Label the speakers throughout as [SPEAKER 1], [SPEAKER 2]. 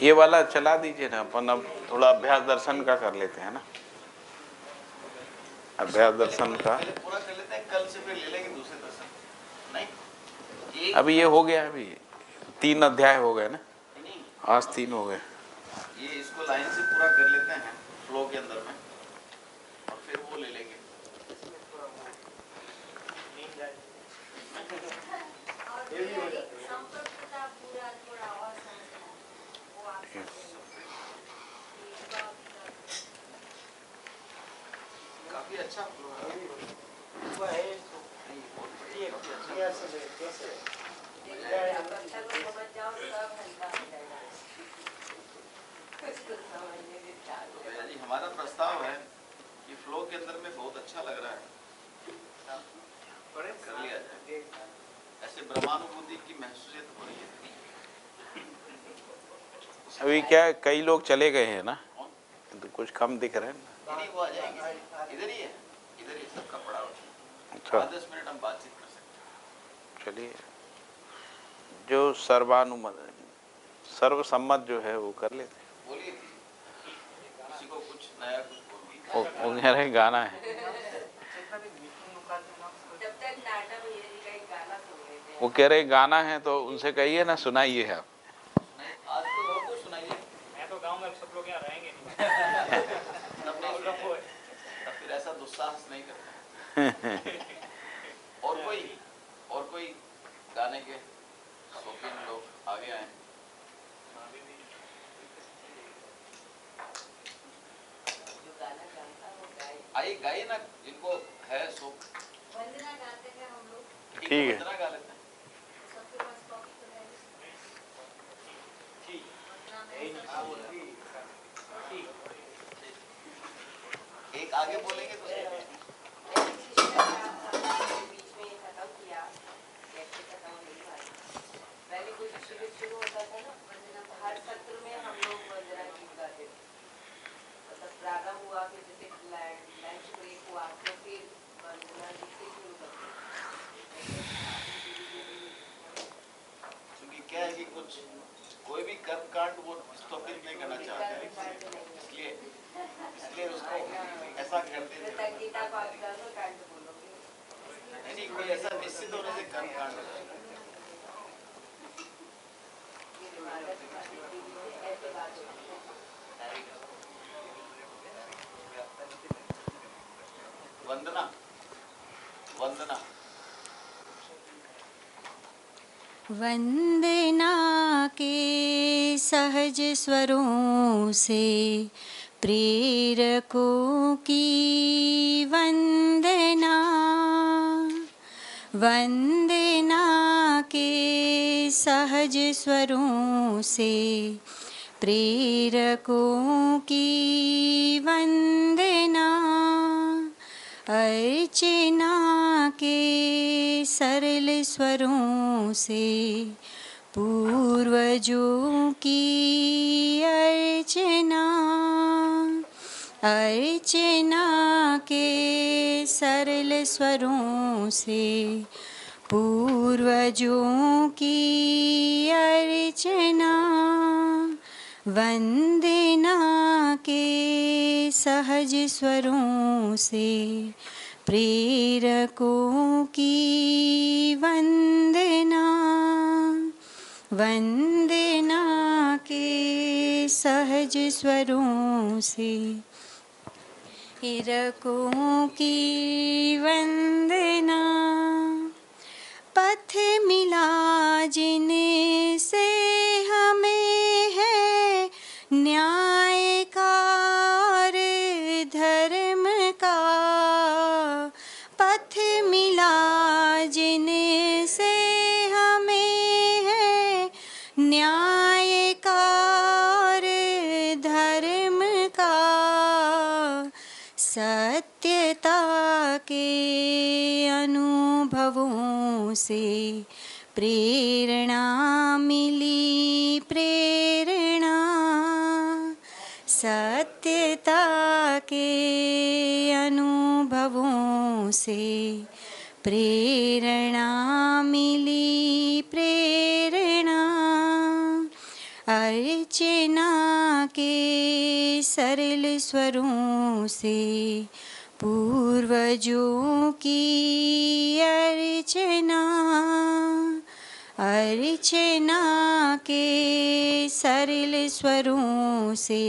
[SPEAKER 1] ये वाला चला दीजिए ना, अपन अब थोड़ा अभ्यास दर्शन का कर लेते हैं ना, अभ्यास दर्शन का
[SPEAKER 2] पूरा कर लेते हैं, कल से फिर ले लेंगे दूसरे दर्शन। नहीं
[SPEAKER 1] अभी ये हो गया, अभी 3 अध्याय हो गए ना, आज 3 हो गए।
[SPEAKER 2] ये इसको लाइन से पूरा कर लेते हैं फ्लो के अंदर में, और फिर वो ले लेंगे। काफी अच्छा फ्लो है। हमारा प्रस्ताव है कि फ्लो के अंदर में बहुत अच्छा लग रहा है, कर लिया जाए। ऐसे ब्रह्मानुभूति की महसूसियत हो रही है।
[SPEAKER 1] अभी क्या है, कई लोग चले गए हैं ना, तो कुछ कम दिख रहे हैं ना।
[SPEAKER 2] नहीं, वो आ जाएंगे, इधर ही है, इधर ही सबका पड़ा हुआ।
[SPEAKER 1] अच्छा
[SPEAKER 2] 10 मिनट हम बातचीत कर सकते हैं।
[SPEAKER 1] चलिए, जो सर्वसम्मत जो है वो कर लेते हैं।
[SPEAKER 2] बोलिए, किसी को कुछ नया कुछ
[SPEAKER 1] वो कह रहे गाना है, वो कह रहे गाना है, तो उनसे कहिए ना, सुनाइए आप।
[SPEAKER 2] आज तो और कुछ सुनाइए।
[SPEAKER 3] मैं तो गाँव में सब लोग यहाँ रहेंगे नहीं।
[SPEAKER 2] तब फिर ऐसा दुस्साहस नहीं करते। और कोई गाने के शौकीन लोग आगे आए। आइए गाइए ना, जिनको है शौक।
[SPEAKER 4] वंदना गाते हैं हम लोग।
[SPEAKER 1] ठीक है,
[SPEAKER 2] वंदना गा लेते हैं।
[SPEAKER 4] सबके पास कॉपी तो है।
[SPEAKER 2] एक आगे बोलेंगे तो
[SPEAKER 4] पहले कुछ शिविर शुरू होता था ना, हर सत्र में हम लोग वंदना गीत गाते थे। मतलब प्रारंभ हुआ, फिर जैसे लंच ब्रेक हुआ, तो फिर वंदना गीत से शुरू करते।
[SPEAKER 2] क्योंकि क्या है कि कुछ कोई भी कर्म कांड वो स्थगित नहीं करना चाहते हैं, इसलिए उसको ऐसा करते थे। नहीं, कोई ऐसा निश्चित होने से कर्म कांड हो जाएगा। वंदना वंदना
[SPEAKER 5] वंदना के सहज स्वरों से प्रेरकों की वंदना, वंदना के सहज स्वरों से प्रेरकों की वंदना, अर्चना के सरल स्वरों से पूर्वजों की अर्चना, अर्चना के सरल स्वरों से पूर्वजों की अर्चना, वंदना के सहज स्वरों से प्रेरकों की वंदना, वंदना के सहज स्वरों से प्रेरकों की वंदना, पथ मिला जिनसे हमें है न्याय का और धर्म का, पथ मिला जिनसे हमें है न्याय का और धर्म का, सत्यता के अनुभवों से प्रेरणा मिली, प्रेरणा सत्यता के अनुभवों से प्रेरणा मिली, प्रेरणा अर्चना के सरल स्वरों से पूर्वजों की अर्चना, अर्चना के सरल स्वरों से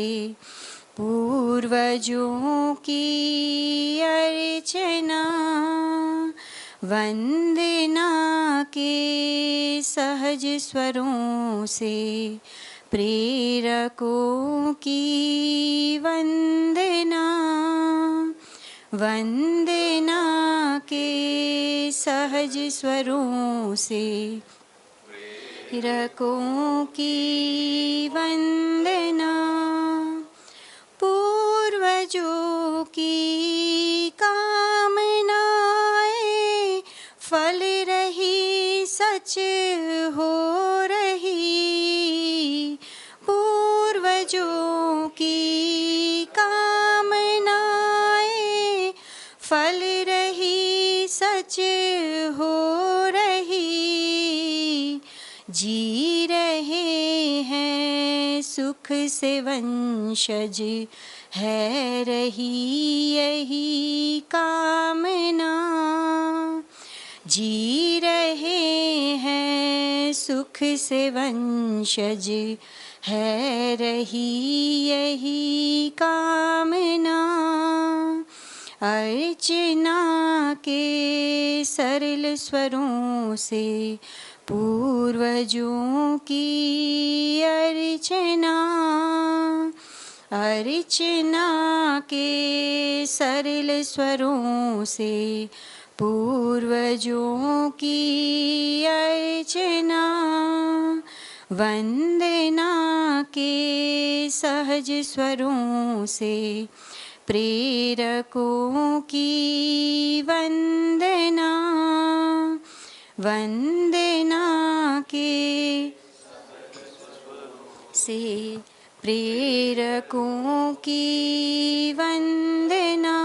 [SPEAKER 5] पूर्वजों की अर्चना, वंदना के सहज स्वरों से प्रेरकों की वंदना, वंदना के सहज स्वरों से प्रेरकों की वंदना, पूर्वजों की कामनाएं फल रही सच हो रही, पूर्वजों की कामनाएं फल रही सच हो रही, जी रहे हैं सुख से वंशज, है रही यही कामना, जी रहे हैं सुख से वंशज, है रही यही कामना, अर्चना के सरल स्वरों से पूर्वजों की अर्चना, अर्चना के सरल स्वरों से पूर्वजों की अर्चना, वंदना के सहज स्वरों से प्रेरकों की वंदना, वंदना के से प्रेरकों की वंदना,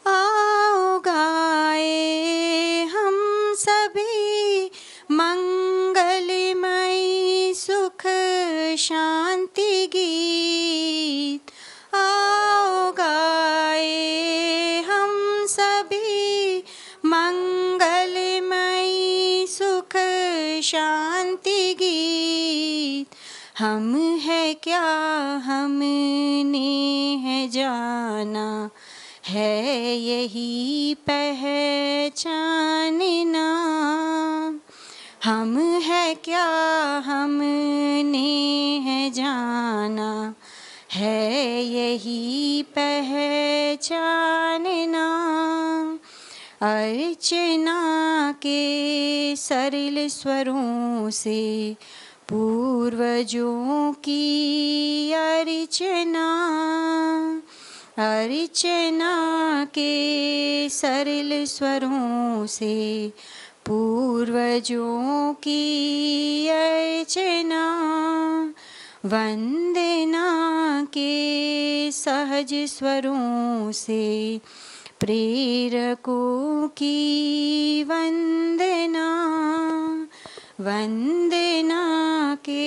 [SPEAKER 5] आओ गाए हम सभी मंगलमयी सुख शांति गीत, आओ गाए हम सभी मंगलमयी सुख शांति गीत, हम है क्या हमने है जाना, है यही पहचानना, हम है क्या हमने है जाना, है यही पहचानना, अर्चना के सरल स्वरों से पूर्वजों की अर्चना, अर्चना के सरल स्वरों से पूर्वजों की अर्चना, वंदना के सहज स्वरों से प्रेरकों की वंदना, वंदना के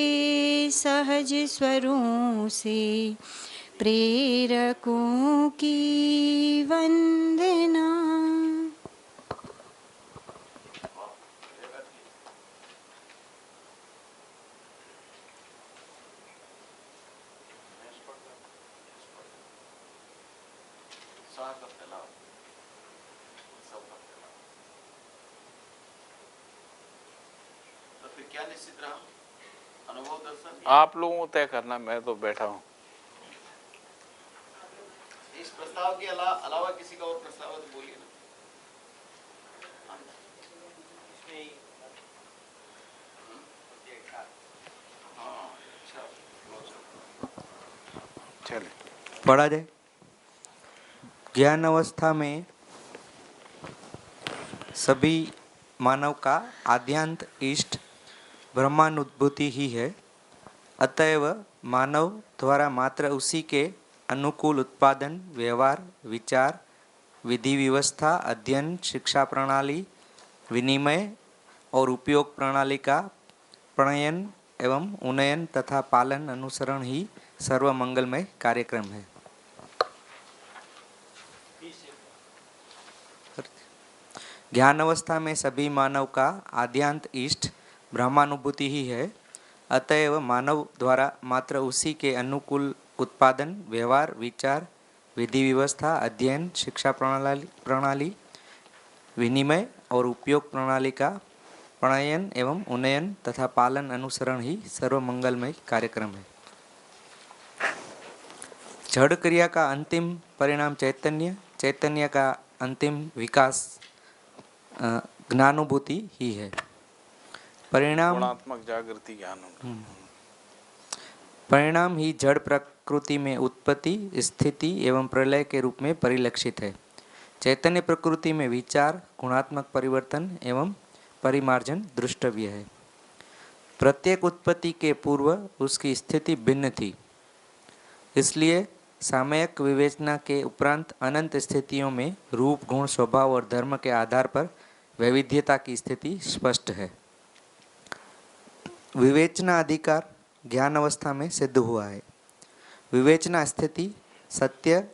[SPEAKER 5] सहज स्वरों से प्रेरकों की वंदना।
[SPEAKER 2] तो फिर क्या निश्चित रहा? अनुभव दर्शन?
[SPEAKER 1] आप लोगों को तय करना, मैं तो बैठा हूँ।
[SPEAKER 2] इस प्रस्ताव के अलावा किसी का और प्रस्ताव है तो बोलिए ना। हाँ, अच्छा,
[SPEAKER 1] चले
[SPEAKER 6] पढ़ा जाए। ज्ञान अवस्था में सभी मानव का आद्यांत इष्ट ब्रह्मानुभूति ही है। अतएव मानव द्वारा मात्र उसी के अनुकूल उत्पादन, व्यवहार, विचार, विधि व्यवस्था, अध्ययन, शिक्षा प्रणाली, विनिमय और उपयोग प्रणाली का प्रणयन एवं उन्नयन तथा पालन अनुसरण ही सर्व मंगलमय कार्यक्रम है। ज्ञान अवस्था में सभी मानव का आद्यांत इष्ट ब्रह्मानुभूति ही है। अतएव मानव द्वारा मात्र उसी के अनुकूल उत्पादन, व्यवहार, विचार, विधि व्यवस्था, अध्ययन, शिक्षा प्रणाली, विनिमय और उपयोग प्रणाली का प्रणयन एवं उन्नयन तथा पालन अनुसरण ही सर्व मंगलमय कार्यक्रम है। जड़ क्रिया का अंतिम परिणाम चैतन्य, चैतन्य का अंतिम विकास ज्ञानुभूति ही है। परिणाम
[SPEAKER 1] गुणात्मक जागृति ज्ञान।
[SPEAKER 6] परिणाम ही जड़ प्रकृति में उत्पत्ति, स्थिति एवं प्रलय के रूप में परिलक्षित है। चैतन्य प्रकृति में विचार, गुणात्मक परिवर्तन एवं परिमार्जन दृष्टव्य है। प्रत्येक उत्पत्ति के पूर्व उसकी स्थिति भिन्न थी, इसलिए सामयिक विवेचना के उपरांत अनंत स्थितियों में रूप, गुण, स्वभाव और धर्म के आधार पर वैविध्यता की स्थिति स्पष्ट है। विवेचना अधिकार ज्ञान अवस्था में सिद्ध हुआ है। विवेचना स्थिति सत्य,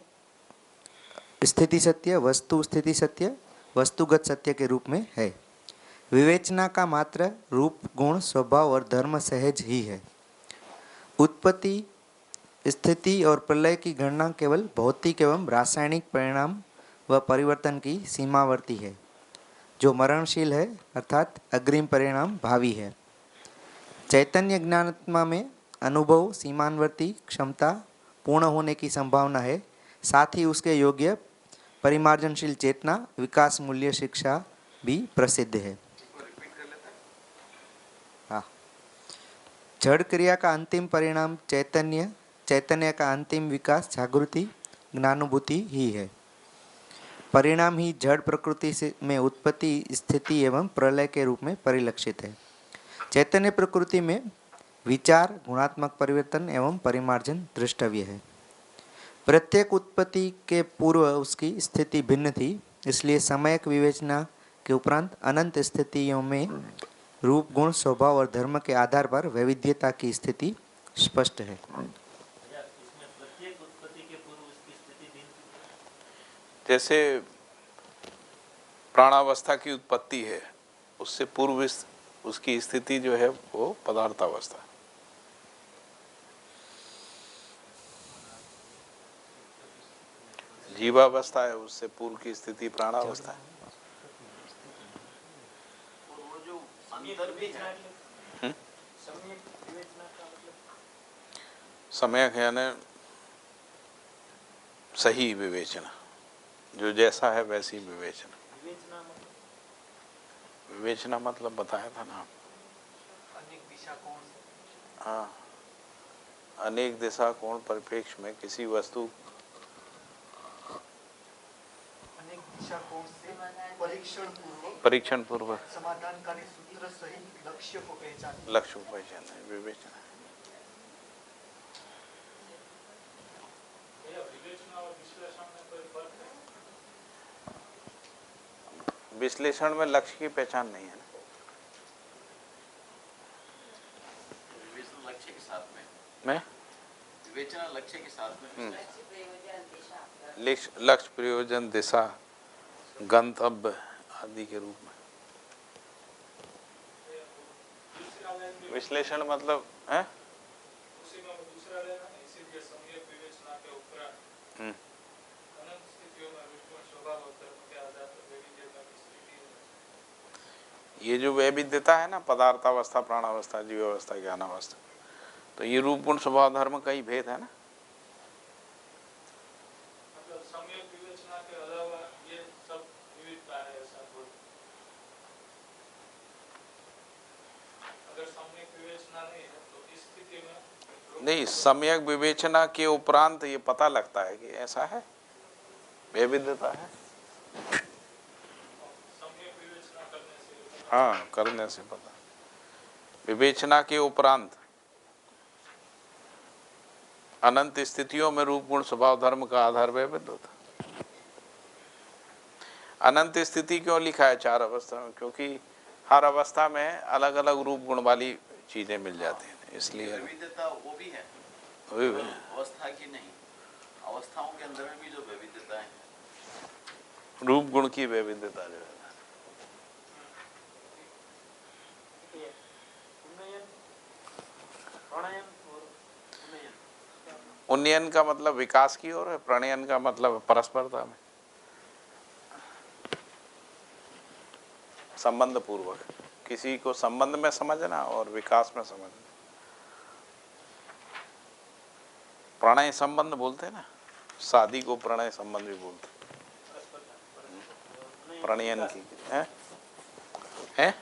[SPEAKER 6] स्थिति सत्य, वस्तु स्थिति सत्य, वस्तुगत सत्य के रूप में है। विवेचना का मात्र रूप, गुण, स्वभाव और धर्म सहज ही है। उत्पत्ति, स्थिति और प्रलय की गणना केवल भौतिक एवं रासायनिक परिणाम व परिवर्तन की सीमावर्ती है, जो मरणशील है, अर्थात अग्रिम परिणाम भावी है। चैतन्य ज्ञानात्मा में अनुभव, सीमावर्ती क्षमता पूर्ण होने की संभावना है। साथ ही उसके योग्य परिमार्जनशील चेतना, विकास मूल्य शिक्षा भी प्रसिद्ध है। हाँ, जड़ क्रिया का अंतिम परिणाम चैतन्य, चैतन्य का अंतिम विकास जागृति, ज्ञानुभूति ही है। परिणाम ही जड़ प्रकृति से में उत्पत्ति, स्थिति एवं प्रलय के रूप में परिलक्षित है। चैतन्य प्रकृति में विचार, गुणात्मक परिवर्तन एवं परिमार्जन दृष्टव्य है। प्रत्येक उत्पत्ति के पूर्व उसकी स्थिति भिन्न थी, इसलिए सामयिक विवेचना के उपरांत अनंत स्थितियों में रूप, गुण, स्वभाव और धर्म के आधार पर वैविध्यता की स्थिति स्पष्ट है।
[SPEAKER 1] जैसे प्राणावस्था की उत्पत्ति है, उससे पूर्व उसकी स्थिति जो है वो पदार्थावस्था। जीवावस्था है, उससे पूर्व की स्थिति प्राणावस्था है।
[SPEAKER 2] वो जो अंतर भी है,
[SPEAKER 1] सम्यक यानी सही विवेचना, जो जैसा है वैसी विवेचना। विवेचना मतलब बताया था ना।
[SPEAKER 3] अनेक दिशा कोण से।
[SPEAKER 1] हाँ, अनेक दिशा कोण परिप्रेक्ष में किसी वस्तु,
[SPEAKER 7] अनेक दिशा कोण से
[SPEAKER 1] परीक्षण पूर्वक
[SPEAKER 7] समाधानकारी सूत्र सहित लक्ष्य को पहचान,
[SPEAKER 1] लक्ष्य को पहचानना है विवेचना। विश्लेषण में लक्ष्य की पहचान नहीं है ना।
[SPEAKER 2] विवेचना लक्ष्य के साथ में,
[SPEAKER 1] मैं
[SPEAKER 2] विवेचना लक्ष्य के साथ में,
[SPEAKER 1] लक्ष्य, प्रयोजन, दिशा, गंतव्य आदि के रूप में। विश्लेषण मतलब है ये जो वैविध्यता है ना, पदार्थावस्था, प्राणावस्था, जीवावस्था, ज्ञानावस्था, तो ये रूप, गुण, स्वभाव, धर्म का ही भेद है ना।
[SPEAKER 3] मतलब सम्यक विवेचना के अलावा ये सब विविधता है, ऐसा बोल। अगर सम्यक विवेचना नहीं है तो इस स्थिति में
[SPEAKER 1] नहीं, सम्यक विवेचना के उपरांत ये पता लगता है कि ऐसा है, वैविध्यता है। हाँ, करने से पता। विवेचना के उपरांत अनंत स्थितियों में रूप, गुण, स्वभाव, धर्म का आधार वैविध्य होता। अनंत स्थिति क्यों लिखा है 4 अवस्था में? क्योंकि हर अवस्था में अलग अलग रूप, गुण वाली चीज़ें मिल जाती हैं, इसलिए
[SPEAKER 2] विविधता वो भी है,
[SPEAKER 1] वही
[SPEAKER 2] केवल अवस्था की नहीं, अवस्थाओं के अंदर में भी जो विविधताएं हैं।
[SPEAKER 1] रूप गुण की विविधता जो है।
[SPEAKER 7] उन्नयन, प्रणयन और उन्नयन।
[SPEAKER 1] उन्नयन का मतलब विकास की ओर है, प्रणयन का मतलब परस्परता में, संबंध पूर्वक, किसी को संबंध में समझना और विकास में समझना। प्रणय संबंध बोलते हैं ना, शादी को प्रणय संबंध भी बोलते हैं। प्रणयन की है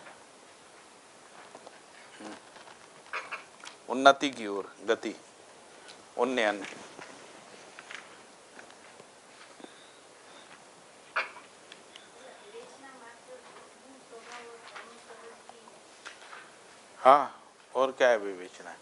[SPEAKER 1] उन्नति की ओर गति, उन्नयन। हाँ, और क्या है विवेचना?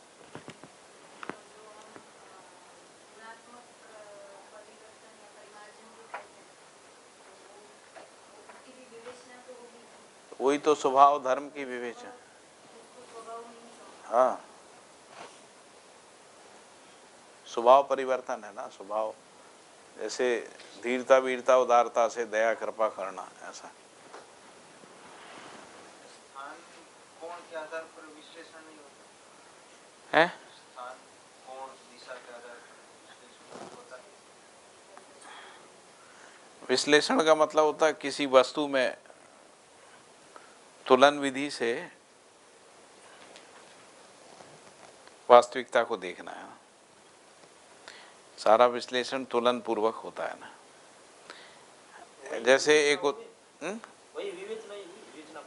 [SPEAKER 1] वही तो स्वभाव धर्म की विवेचना। हाँ, स्वभाव परिवर्तन है ना, स्वभाव जैसे धीरता वीरता उदारता से दया कृपा करना, ऐसा।
[SPEAKER 6] स्थान कोण के आधार पर विश्लेषण नहीं होता
[SPEAKER 1] है
[SPEAKER 6] स्थान कोण दिशा के आधार पर विश्लेषण होता है।
[SPEAKER 1] विश्लेषण का मतलब होता है किसी वस्तु में तुलन विधि से वास्तविकता को देखना है। सारा विश्लेषण तुलन पूर्वक होता है ना। जैसे एक
[SPEAKER 7] वही विवेचना ही विवेचना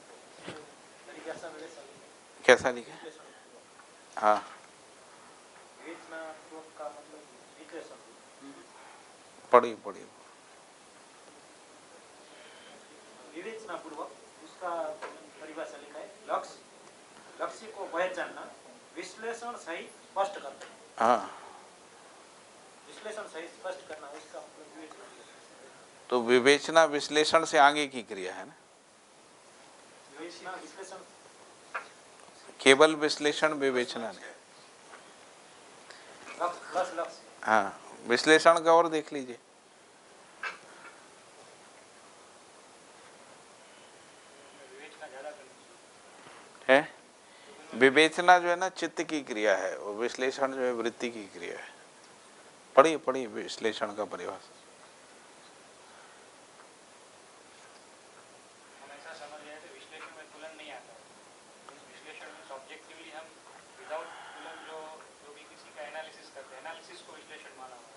[SPEAKER 1] कैसा लिखा है? हाँ,
[SPEAKER 7] विवेचना का मतलब विश्लेषण।
[SPEAKER 1] पढ़िए पढ़िए।
[SPEAKER 7] विवेचना पूर्वक उसका परिभाषा लिखा है, लक्ष्य को पहचानना, विश्लेषण सहित स्पष्ट करना।
[SPEAKER 1] हाँ,
[SPEAKER 7] विश्लेषण सहित स्पष्ट करना, उसका मतलब विवेचना।
[SPEAKER 1] तो विवेचना विश्लेषण से आगे की क्रिया है ना।
[SPEAKER 7] विवेचना विश्लेषण,
[SPEAKER 1] केवल विश्लेषण विवेचना नहीं।
[SPEAKER 7] लक्ष्य।
[SPEAKER 1] हाँ, विश्लेषण का और देख लीजिए। है विवेचना जो है ना चित्त की क्रिया है, और विश्लेषण जो है वृत्ति की क्रिया है। पढ़िए पढ़िए विश्लेषण का परिभाषा।
[SPEAKER 3] हम ऐसा समझ रहे थे विश्लेषण में तुलन नहीं आता है। विश्लेषण में ऑब्जेक्टिवली हम विदाउट तुलन जो भी किसी का एनालिसिस करते हैं, एनालिसिस को विश्लेषण माना हुआ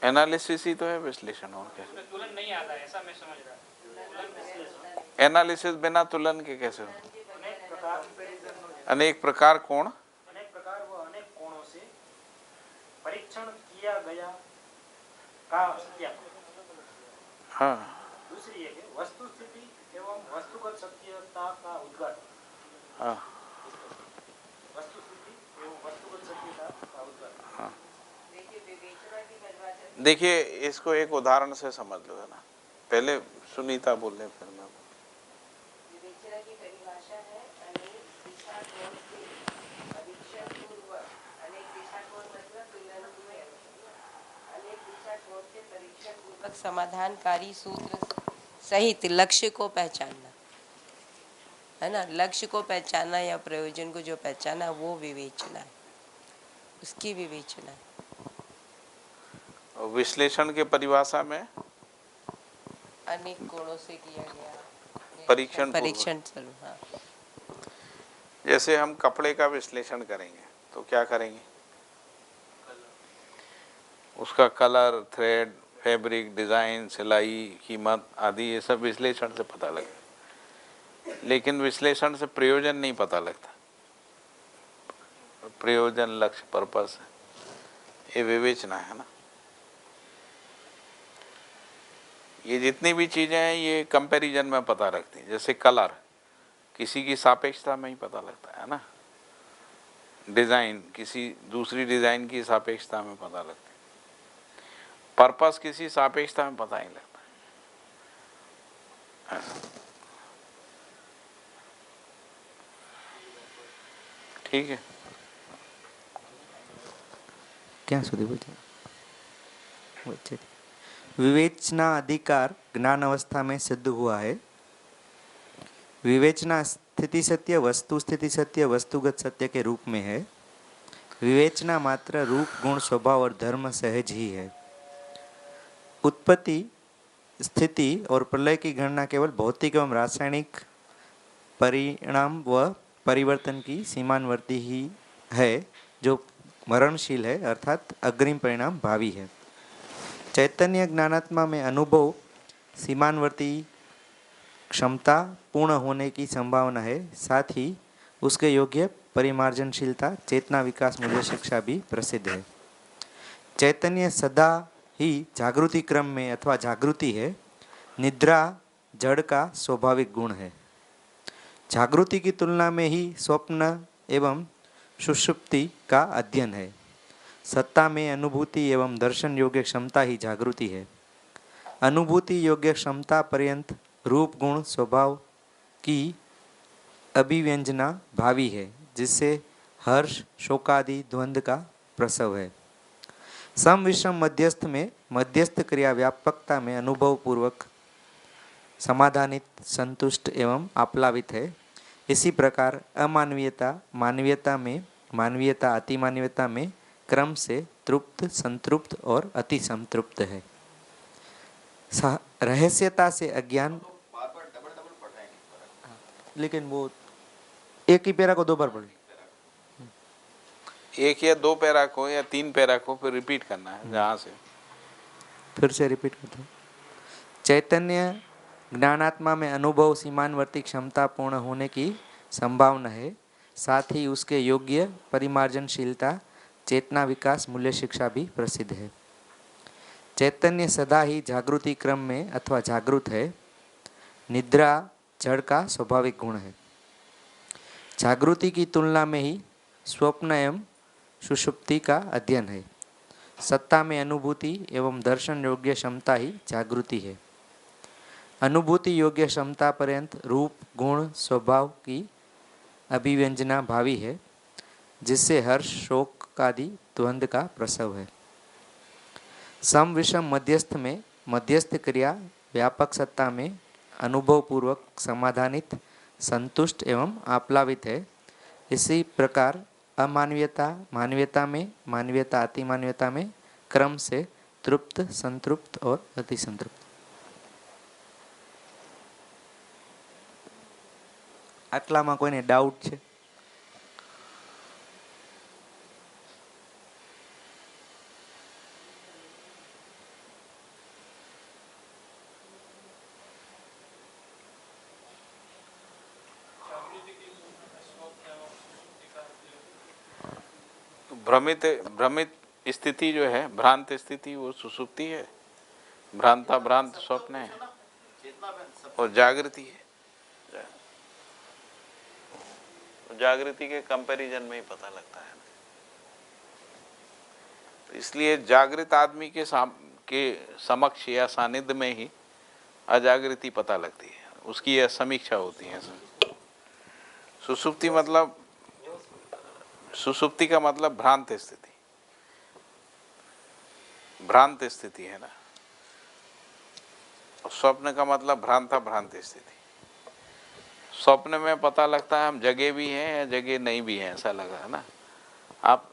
[SPEAKER 3] है।
[SPEAKER 1] एनालिसिस ही तो है विश्लेषण, और क्या।
[SPEAKER 3] उसमें तुलन नहीं आता है, ऐसा मैं समझ रहा हूँ।
[SPEAKER 1] एनालिसिस बिना तुलन के कैसे हो? अनेक प्रकार कोण,
[SPEAKER 7] अनेक प्रकार व अनेक कोणों से परीक्षण किया गया का सत्यापन।
[SPEAKER 1] हाँ,
[SPEAKER 7] दूसरी है वस्तु स्थिति एवं वस्तुगत सत्यता का उद्घाटन।
[SPEAKER 1] हाँ,
[SPEAKER 7] वस्तु स्थिति एवं वस्तुगत सत्यता का उद्घाटन।
[SPEAKER 1] हाँ।
[SPEAKER 4] देखिए विवेचना की परिभाषा,
[SPEAKER 1] देखिए इसको एक उदाहरण से समझ लो, है ना। पहले सुनीता बोले, फिर मैं।
[SPEAKER 4] विवेचना की परिभाषा है अनेक दृष्टिकोण से परीक्षण पूर्वक, अनेक दृष्टिकोण मतलब तुलन में, अनेक दृष्टिकोण से परीक्षण पूर्वक समाधानकारी सूत्र सहित लक्ष्य को पहचानना, है ना। लक्ष्य को पहचानना या प्रयोजन को जो पहचाना वो विवेचना है, उसकी विवेचना है।
[SPEAKER 1] और विश्लेषण के परिभाषा में
[SPEAKER 4] अनेक कोणों से किया गया
[SPEAKER 1] परीक्षण
[SPEAKER 4] चलो। हाँ,
[SPEAKER 1] जैसे हम कपड़े का विश्लेषण करेंगे तो क्या करेंगे? उसका कलर, थ्रेड, फैब्रिक, डिजाइन, सिलाई, कीमत आदि ये सब विश्लेषण से पता लगता। लेकिन विश्लेषण से प्रयोजन नहीं पता लगता। प्रयोजन, लक्ष्य, पर्पस, ये विवेचना है ना। ये जितनी भी चीजें हैं ये कंपैरिजन में पता लगती हैं। जैसे कलर किसी की सापेक्षता में ही पता लगता है ना। डिजाइन किसी दूसरी डिजाइन की सापेक्षता में पता लगती है। पर्पस किसी सापेक्षता में पता नहीं लगता है। ठीक है।
[SPEAKER 6] ક્યાં સુધી બોલશે વચ્ચેથી विवेचना अधिकार ज्ञान अवस्था में सिद्ध हुआ है। विवेचना स्थिति सत्य वस्तु स्थिति सत्य वस्तुगत सत्य के रूप में है। विवेचना मात्र रूप गुण स्वभाव और धर्म सहज ही है। उत्पत्ति स्थिति और प्रलय की गणना केवल भौतिक एवं रासायनिक परिणाम व परिवर्तन की सीमानवर्ती ही है जो मरणशील है अर्थात अग्रिम परिणाम भावी है। चैतन्य ज्ञानात्मा में अनुभव सीमानवर्ती क्षमता पूर्ण होने की संभावना है, साथ ही उसके योग्य परिमार्जनशीलता चेतना विकास मूल्य शिक्षा भी प्रसिद्ध है। चैतन्य सदा ही जागृति क्रम में अथवा जागृति है। निद्रा जड़ का स्वाभाविक गुण है। जागृति की तुलना में ही स्वप्न एवं सुषुप्ति का अध्ययन है। सत्ता में अनुभूति एवं दर्शन योग्य क्षमता ही जागृति है। अनुभूति योग्य क्षमता पर्यंत रूप गुण स्वभाव की अभिव्यंजना भावी है, जिससे हर्ष शोकादि द्वंद्व का प्रसव है। सम विषम मध्यस्थ में मध्यस्थ क्रिया व्यापकता में अनुभव पूर्वक समाधानित संतुष्ट एवं आप्लावित है। इसी प्रकार अमानवीयता मानवीयता में मानवीयता अतिमानवीयता में क्रम से तृप्त संतृप्त और अति संतृप्त है। रहस्यता से अज्ञान
[SPEAKER 2] बार बार डबल डबल पढ़ रहे हैं।
[SPEAKER 6] लेकिन वो एक ही पैरा को दो बार पढ़े,
[SPEAKER 1] एक या दो पैरा को या तीन पैरा को फिर रिपीट करना है जहाँ से।
[SPEAKER 6] फिर से रिपीट करता हूँ। चैतन्य ज्ञानात्मा में अनुभव सीमानवर्ती क्षमता पूर्ण होने की संभावना है, साथ ही उसके योग्य परिमार्जनशीलता चेतना विकास मूल्य शिक्षा भी प्रसिद्ध है। चैतन्य सदा ही जागृति क्रम में अथवा जागृत है। निद्रा जड़ का स्वाभाविक गुण है। जागृति की तुलना में ही स्वप्न एवं सुषुप्ति का अध्ययन है। सत्ता में अनुभूति एवं दर्शन योग्य क्षमता ही जागृति है। अनुभूति योग्य क्षमता पर्यंत रूप गुण स्वभाव की अभिव्यंजना भावी है, जिससे हर्ष शोक आदि द्वंद्व का प्रसव है। सम विषम मध्यस्थ में मध्यस्थ क्रिया व्यापक सत्ता में अनुभव पूर्वक समाधानित संतुष्ट एवं आप्लावित है। इसी प्रकार अमानवीयता मानवीयता में मानवीयता अतिमानवीयता में क्रम से तृप्त संतृप्त और अति संतृप्त। આટલામાં કોઈને ડાઉટ છે?
[SPEAKER 1] भ्रमित भ्रमित स्थिति जो है, भ्रांत स्थिति, वो सुसुप्ति है। भ्रांता भ्रांत स्वप्न है और जागृति है। जागृति के कंपैरिजन में ही पता लगता है। तो इसलिए जागृत आदमी के समक्ष या सानिध्य में ही अजागृति पता लगती है, उसकी यह समीक्षा होती है। सुसुप्ति मतलब, सुसुप्ति का मतलब भ्रांत स्थिति, भ्रांत स्थिति है ना। और स्वप्न का मतलब भ्रांता भ्रांत स्थिति। स्वप्न में पता लगता है हम जगे भी हैं या जगे नहीं भी हैं, ऐसा लगा है ना। आप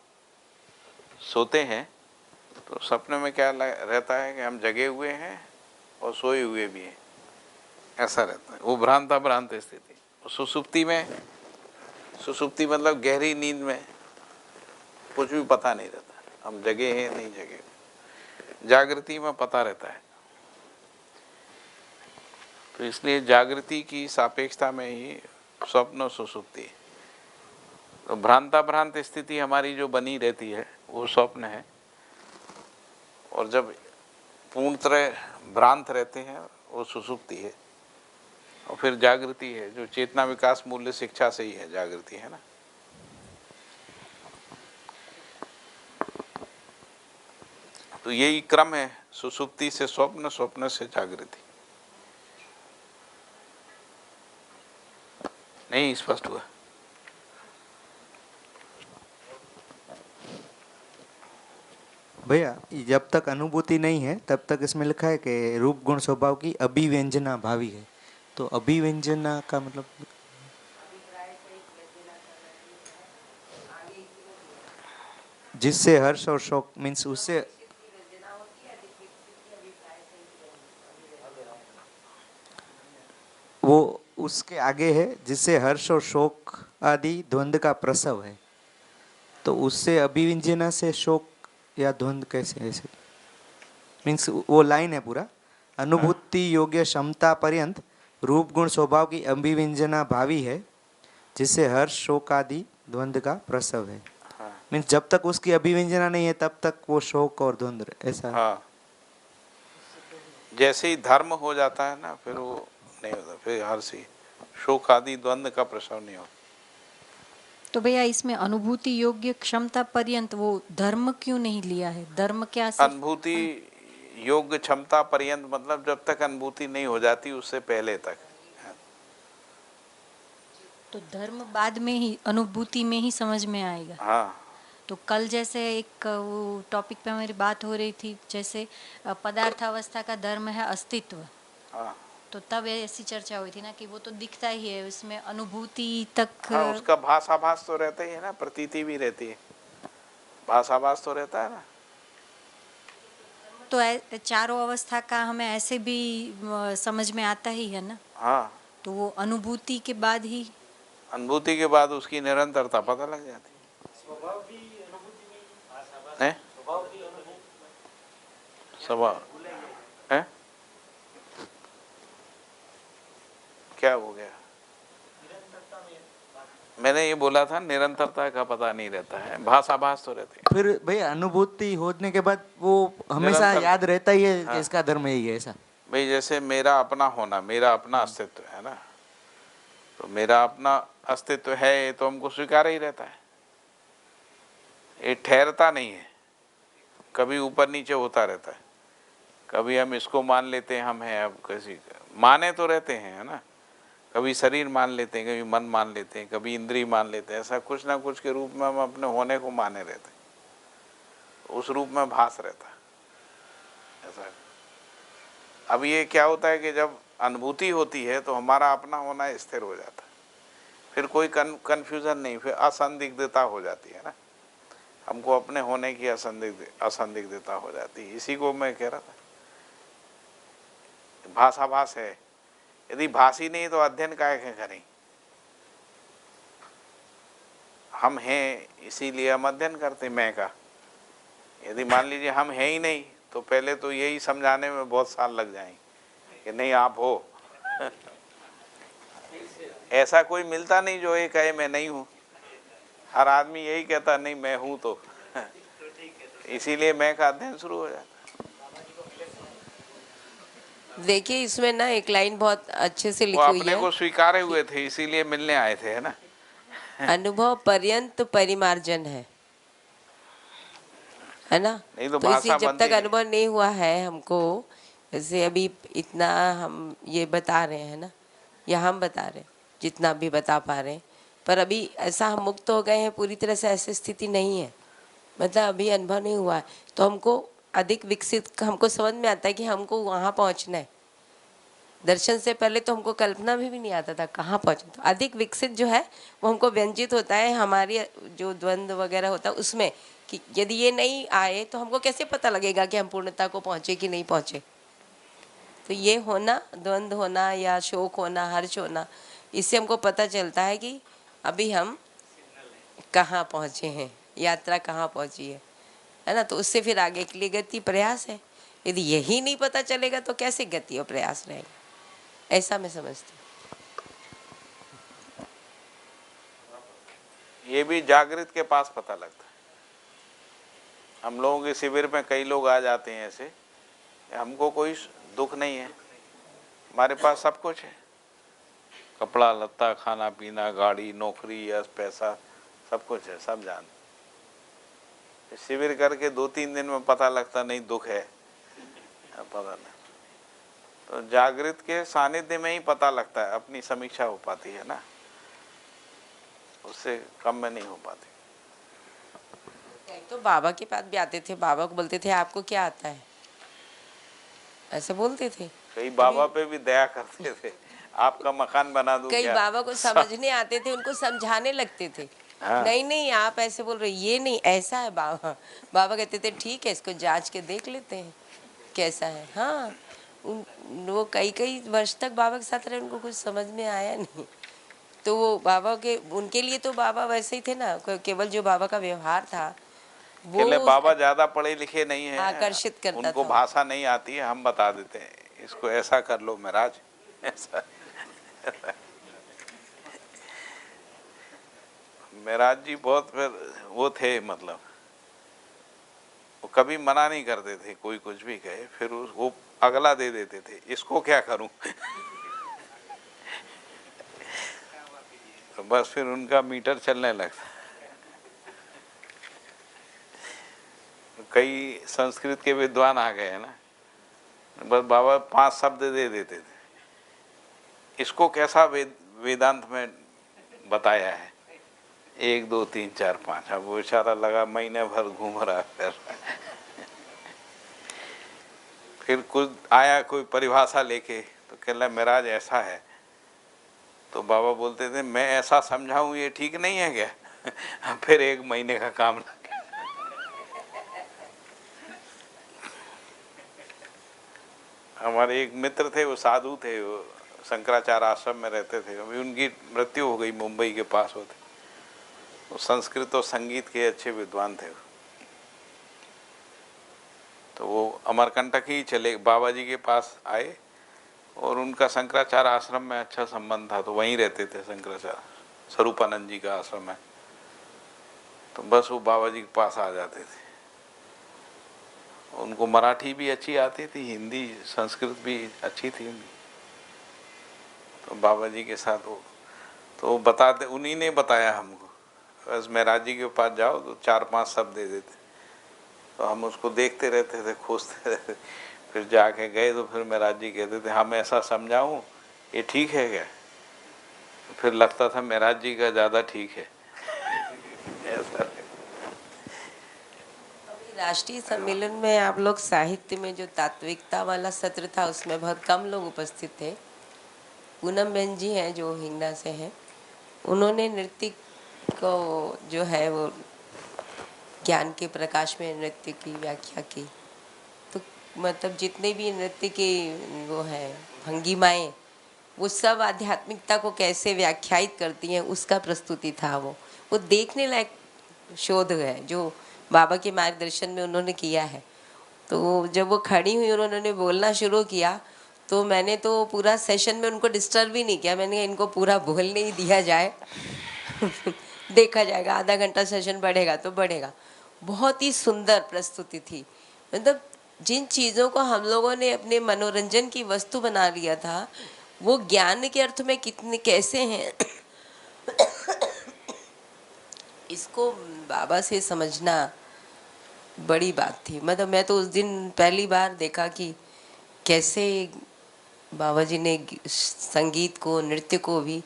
[SPEAKER 1] सोते हैं तो सपने में क्या रहता है कि हम जगे हुए हैं और सोए हुए भी हैं, ऐसा रहता है। वो भ्रांता भ्रांत स्थिति। सुसुप्ति में, सुसुप्ति मतलब गहरी नींद में कुछ भी पता नहीं रहता, हम जगे हैं नहीं जगे। जागृति में पता रहता है। तो इसलिए जागृति की सापेक्षता में ही स्वप्न सुसुप्ति। तो भ्रांता भ्रांत स्थिति हमारी जो बनी रहती है वो स्वप्न है, और जब पूर्णतः भ्रांत रहते हैं वो सुसुप्ति है, और फिर जागृति है जो चेतना विकास मूल्य शिक्षा से ही है, जागृति है ना। तो यही क्रम है, सुसुप्ति से स्वप्न, स्वप्न से जागृति। नहीं स्पष्ट हुआ?
[SPEAKER 6] भैया जब तक अनुभूति नहीं है तब तक इसमें लिखा है कि रूप गुण स्वभाव की अभिव्यंजना भावी है। तो अभिव्यंजना का मतलब जिससे हर्ष और शोक मीन्स उससे वो उसके आगे है जिससे हर्ष और शोक आदि द्वंद्व का प्रसव है। तो उससे अभिव्यंजना से शोक या द्वंद्व कैसे ऐसे मीन्स वो लाइन है पूरा। अनुभूति योग्य क्षमता पर्यंत रूप गुण स्वभाव की अभिव्यंजना भावी है जिससे हर्ष शोक आदि द्वंद्व का प्रसव है। मीन्स जब तक उसकी अभिव्यंजना नहीं है तब तक वो शोक और द्वंद्व ऐसा।
[SPEAKER 1] हाँ, जैसे ही धर्म हो जाता है ना फिर वो नहीं होता, फिर हर्ष ही शोक आदि द्वंद्व का प्रसव नहीं होता।
[SPEAKER 5] तो भैया इसमें अनुभूति योग्य क्षमता पर्यंत वो धर्म क्यों नहीं लिया है? धर्म क्या सिर्फ
[SPEAKER 1] अनुभूति योग्य क्षमता पर्यंत मतलब जब तक अनुभूति नहीं हो जाती उससे पहले तक।
[SPEAKER 5] तो धर्म बाद में ही अनुभूति में ही समझ में आएगा।
[SPEAKER 1] हाँ,
[SPEAKER 5] तो कल जैसे एक वो टॉपिक पे हमारी बात हो रही थी, जैसे पदार्थावस्था का धर्म है अस्तित्व।
[SPEAKER 1] हाँ,
[SPEAKER 5] तो तब ऐसी चर्चा हुई थी ना कि वो तो दिखता ही है, उसमें अनुभूति तक।
[SPEAKER 1] हाँ, उसका भाषाभास तो रहता ही है ना, प्रतीति भी रहती है, भाषाभास तो रहता है ना।
[SPEAKER 5] तो चारों अवस्था का हमें ऐसे भी समझ में आता ही है ना।
[SPEAKER 1] हाँ,
[SPEAKER 5] तो वो अनुभूति के बाद ही,
[SPEAKER 1] अनुभूति के बाद उसकी निरंतरता पता लग जाती
[SPEAKER 7] स्वभाव भी अनुभूति में
[SPEAKER 1] है।
[SPEAKER 7] स्वभाव भी अनुभूति
[SPEAKER 1] स्वभाव है क्या हो गया?
[SPEAKER 7] निरंतरता में
[SPEAKER 1] मैंने ये बोला था निरंतरता का पता नहीं रहता है, भाषाभास तो रहती है।
[SPEAKER 6] फिर भैया अनुभूति होने के बाद वो हमेशा
[SPEAKER 1] निरंतर
[SPEAKER 6] याद रहता ही है कि
[SPEAKER 1] हाँ।
[SPEAKER 6] इसका धर्म यही है ऐसा।
[SPEAKER 1] भाई जैसे मेरा अपना होना, मेरा अपना अस्तित्व है ना, तो मेरा अपना अस्तित्व है ये तो हमको स्वीकार ही रहता है, ये ठहरता नहीं है, कभी ऊपर नीचे होता रहता है। कभी हम इसको मान लेते हैं हम हैं, अब किसी माने तो रहते हैं है ना, कभी शरीर मान लेते हैं, कभी मन मान लेते हैं, कभी इंद्रिय मान लेते हैं, ऐसा कुछ ना कुछ के रूप में हम अपने होने को माने रहते हैं, उस रूप में भास रहता है ऐसा। अब ये क्या होता है कि जब अनुभूति होती है तो हमारा अपना होना स्थिर हो जाता है, फिर कोई कन्फ्यूज़न नहीं, फिर असंदिग्धता हो जाती है ना, हमको अपने होने की असंदिग्धता हो जाती है। इसी को मैं कह रहा था, भाषाभास है, यदि भाषी नहीं तो अध्ययन काहे के करें? हम हैं इसीलिए हम अध्ययन करते मैं का। यदि मान लीजिए हम हैं ही नहीं तो पहले तो यही समझाने में बहुत साल लग जाएंगे कि नहीं आप हो। ऐसा कोई मिलता नहीं जो ये कहे मैं नहीं हूँ, हर आदमी यही कहता नहीं मैं हूँ, तो इसीलिए मैं का अध्ययन शुरू हो जाता।
[SPEAKER 4] देखिए इसमें ना एक लाइन बहुत अच्छे से
[SPEAKER 1] वो
[SPEAKER 4] लिखी हुई
[SPEAKER 1] अपने
[SPEAKER 4] है,
[SPEAKER 1] को स्वीकारे हुए थे इसीलिए मिलने आए थे है ना।
[SPEAKER 4] अनुभव पर्यंत परिमार्जन है ना।
[SPEAKER 1] नहीं तो
[SPEAKER 4] तो
[SPEAKER 1] भाषा
[SPEAKER 4] इसलिए जब
[SPEAKER 1] बनती
[SPEAKER 4] तक
[SPEAKER 1] नहीं।
[SPEAKER 4] अनुभव नहीं हुआ है हमको, जैसे अभी इतना हम ये बता रहे हैं ना, या हम बता रहे हैं जितना भी बता पा रहे हैं, पर अभी ऐसा हम मुक्त हो गए हैं पूरी तरह से, ऐसी स्थिति नहीं है, मतलब अभी अनुभव नहीं हुआ है। तो हमको अधिक विकसित, हमको समझ में आता है कि हमको वहाँ पहुँचना है। दर्शन से पहले तो हमको कल्पना भी नहीं आता था कहाँ पहुँचना। तो अधिक विकसित जो है वो हमको व्यंजित होता है हमारी जो द्वंद्व वगैरह होता है उसमें, कि यदि ये नहीं आए तो हमको कैसे पता लगेगा कि हम पूर्णता को पहुँचे कि नहीं पहुँचे। तो ये होना, द्वंद्व होना या शोक होना, हर्ष होना, इससे हमको पता चलता है कि अभी हम कहाँ पहुँचे हैं, यात्रा कहाँ पहुँची है ना। तो उससे फिर आगे के लिए गति प्रयास है। यदि यही नहीं पता चलेगा तो कैसे गति और प्रयास रहेगा, ऐसा मैं समझती हूँ।
[SPEAKER 1] ये भी जागृत के पास पता लगता है। हम लोगों के शिविर में कई लोग आ जाते हैं ऐसे, हमको कोई दुख नहीं है, हमारे पास सब कुछ है, कपड़ा लत्ता, खाना पीना, गाड़ी, नौकरी, यश, पैसा, सब कुछ है, सब जान। शिविर करके 2-3 दिन में पता लगता नहीं दुख है, पता नहीं। तो जागृत के सानिध्य में ही पता लगता है, अपनी समीक्षा हो पाती है ना, उससे कम में नहीं हो पाती।
[SPEAKER 8] तो बाबा के पास भी आते थे, बाबा को बोलते थे आपको क्या आता है, ऐसे बोलते थे।
[SPEAKER 1] कई बाबा पे भी दया करते थे, आपका मकान बना दूं
[SPEAKER 8] कई
[SPEAKER 1] क्या?
[SPEAKER 8] बाबा को समझने आते थे, उनको समझाने लगते थे।
[SPEAKER 1] हाँ।
[SPEAKER 8] नहीं नहीं आप ऐसे बोल रहे, ये नहीं ऐसा है बाबा। बाबा कहते थे ठीक है, इसको जांच के देख लेते हैं कैसा है। हाँ, वो कई कई वर्ष तक बाबा के साथ रहे, उनको कुछ समझ में आया नहीं। तो वो बाबा के, उनके लिए तो बाबा वैसे ही थे ना, केवल जो बाबा का व्यवहार था वो
[SPEAKER 1] केवल बाबा ज्यादा पढ़े लिखे नहीं है,
[SPEAKER 8] आकर्षित करता
[SPEAKER 1] उनको
[SPEAKER 8] था।
[SPEAKER 1] भाषा नहीं आती है, हम बता देते हैं इसको ऐसा कर लो महाराज, ऐसा। महाराज जी बहुत फिर वो थे, मतलब वो कभी मना नहीं करते थे, कोई कुछ भी कहे फिर वो अगला दे देते थे, इसको क्या करूं। तो बस फिर उनका मीटर चलने लगता। कई संस्कृत के विद्वान आ गए ना, बस बाबा 5 शब्द दे देते थे, इसको कैसा वेदांत में बताया है, 1 2 3 4 5। अब वो इशारा लगा, महीने भर घूम रहा फिर कुछ आया कोई परिभाषा लेके, तो कह रहा महाराज ऐसा है, तो बाबा बोलते थे मैं ऐसा समझाऊं ये ठीक नहीं है क्या? फिर 1 महीने का काम लग गया। हमारे एक मित्र थे, वो साधु थे, वो शंकराचार्य आश्रम में रहते थे, अभी उनकी मृत्यु हो गई, मुंबई के पास होते। वो संस्कृत और संगीत के अच्छे विद्वान थे। तो वो अमरकंटक ही चले, बाबा जी के पास आए, और उनका शंकराचार्य आश्रम में अच्छा संबंध था, तो वहीं रहते थे शंकराचार्य, स्वरूपानंद जी का आश्रम है। तो बस वो बाबा जी के पास आ जाते थे। उनको मराठी भी अच्छी आती थी, हिंदी संस्कृत भी अच्छी थी उनकी। तो बाबा जी के साथ वो तो बताते, उन्हीं ने बताया हमको, बस महाराज जी के पास जाओ तो 4-5 शब्द दे देते, तो हम उसको देखते रहते थे, खोजते रहते। फिर जाके गए तो फिर महाराज जी कहते थे हम ऐसा समझाऊं ये ठीक है क्या? फिर लगता था महाराज जी का ज़्यादा ठीक है। ऐसा
[SPEAKER 8] राष्ट्रीय सम्मेलन में आप लोग साहित्य में जो तात्विकता वाला सत्र था उसमें बहुत कम लोग उपस्थित थे। पूनम बहन जी हैं जो हिंगना से हैं, उन्होंने नृत्य को जो है वो ज्ञान के प्रकाश में नृत्य की व्याख्या की। तो मतलब जितने भी नृत्य के वो है भंगिमाएँ, वो सब आध्यात्मिकता को कैसे व्याख्यायित करती हैं उसका प्रस्तुति था। वो देखने लायक शोध है जो बाबा के मार्गदर्शन में उन्होंने किया है। तो जब वो खड़ी हुई और उन्होंने बोलना शुरू किया तो मैंने तो पूरा सेशन में उनको डिस्टर्ब भी नहीं किया, मैंने इनको पूरा बोलने ही दिया जाए। देखा जाएगा, आधा घंटा सेशन बढ़ेगा तो बढ़ेगा। बहुत ही सुंदर प्रस्तुति थी। मतलब जिन चीज़ों को हम लोगों ने अपने मनोरंजन की वस्तु बना लिया था वो ज्ञान के अर्थ में कितने कैसे हैं इसको बाबा से समझना बड़ी बात थी। मतलब मैं तो उस दिन पहली बार देखा कि कैसे बाबा जी ने संगीत को, नृत्य को भी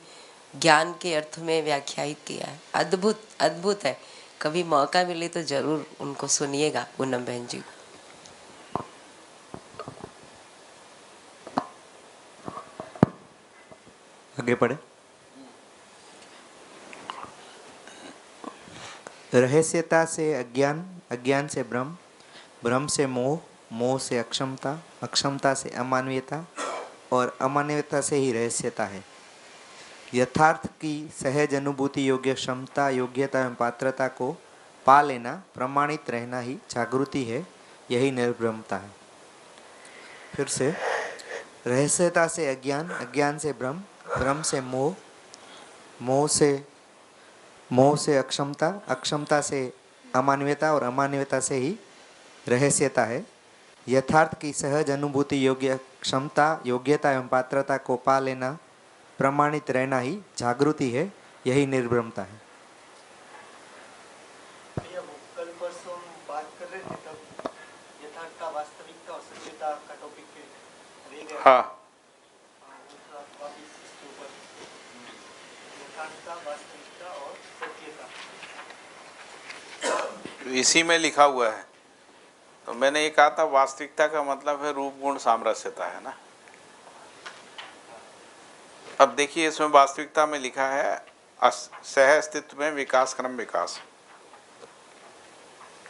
[SPEAKER 8] ज्ञान के अर्थ में व्याख्यायित किया है। अद्भुत अद्भुत है। कभी मौका मिले तो जरूर उनको सुनिएगा, पूनम बहन जी।
[SPEAKER 6] आगे पढ़े। रहस्यता से अज्ञान, अज्ञान से भ्रम, भ्रम से मोह, मोह से अक्षमता, अक्षमता से अमानवीयता और अमानवीयता से ही रहस्यता है। यथार्थ की सहज अनुभूति योग्य क्षमता, योग्यता एवं पात्रता को पा लेना, प्रमाणित रहना ही जागृति है, यही निर्भ्रमता है। फिर से, रहस्यता से अज्ञान, अज्ञान से भ्रम, भ्रम से मोह, मोह से अक्षमता, अक्षमता से अमानवीयता और अमानवीयता से ही रहस्यता है। यथार्थ की सहज अनुभूति योग्य क्षमता, योग्यता एवं पात्रता को पा लेना, प्रमाणित रहना ही जागृति है, यही निर्भ्रमता है।
[SPEAKER 7] कल परसों हम बात कर रहे थे तब यथार्थता, वास्तविकता और सत्यता का टॉपिक रह गया।
[SPEAKER 1] हाँ,
[SPEAKER 7] वापिस इसके ऊपर यथार्थता, वास्तविकता और सत्यता।
[SPEAKER 1] इसी में लिखा हुआ है। तो मैंने ये कहा था वास्तविकता का मतलब है रूप गुण सामरस्यता, है ना। अब देखिए इसमें वास्तविकता में लिखा है सह अस्तित्व में विकास क्रम विकास,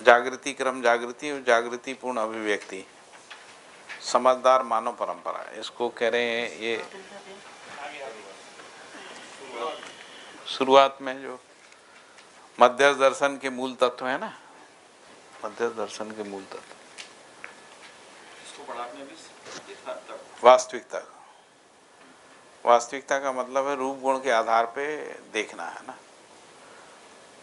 [SPEAKER 1] जागृति क्रम जागृति और जागृति पूर्ण अभिव्यक्ति, समझदार मानव परंपरा, इसको कह रहे हैं। ये शुरुआत में जो मध्यस्थ दर्शन के मूल तत्व है ना, मध्यस्थ दर्शन के मूल तत्व,
[SPEAKER 2] इसको पढ़ाने भी
[SPEAKER 1] वास्तविकता। वास्तविकता का मतलब है रूप गुण के आधार पे देखना, है ना।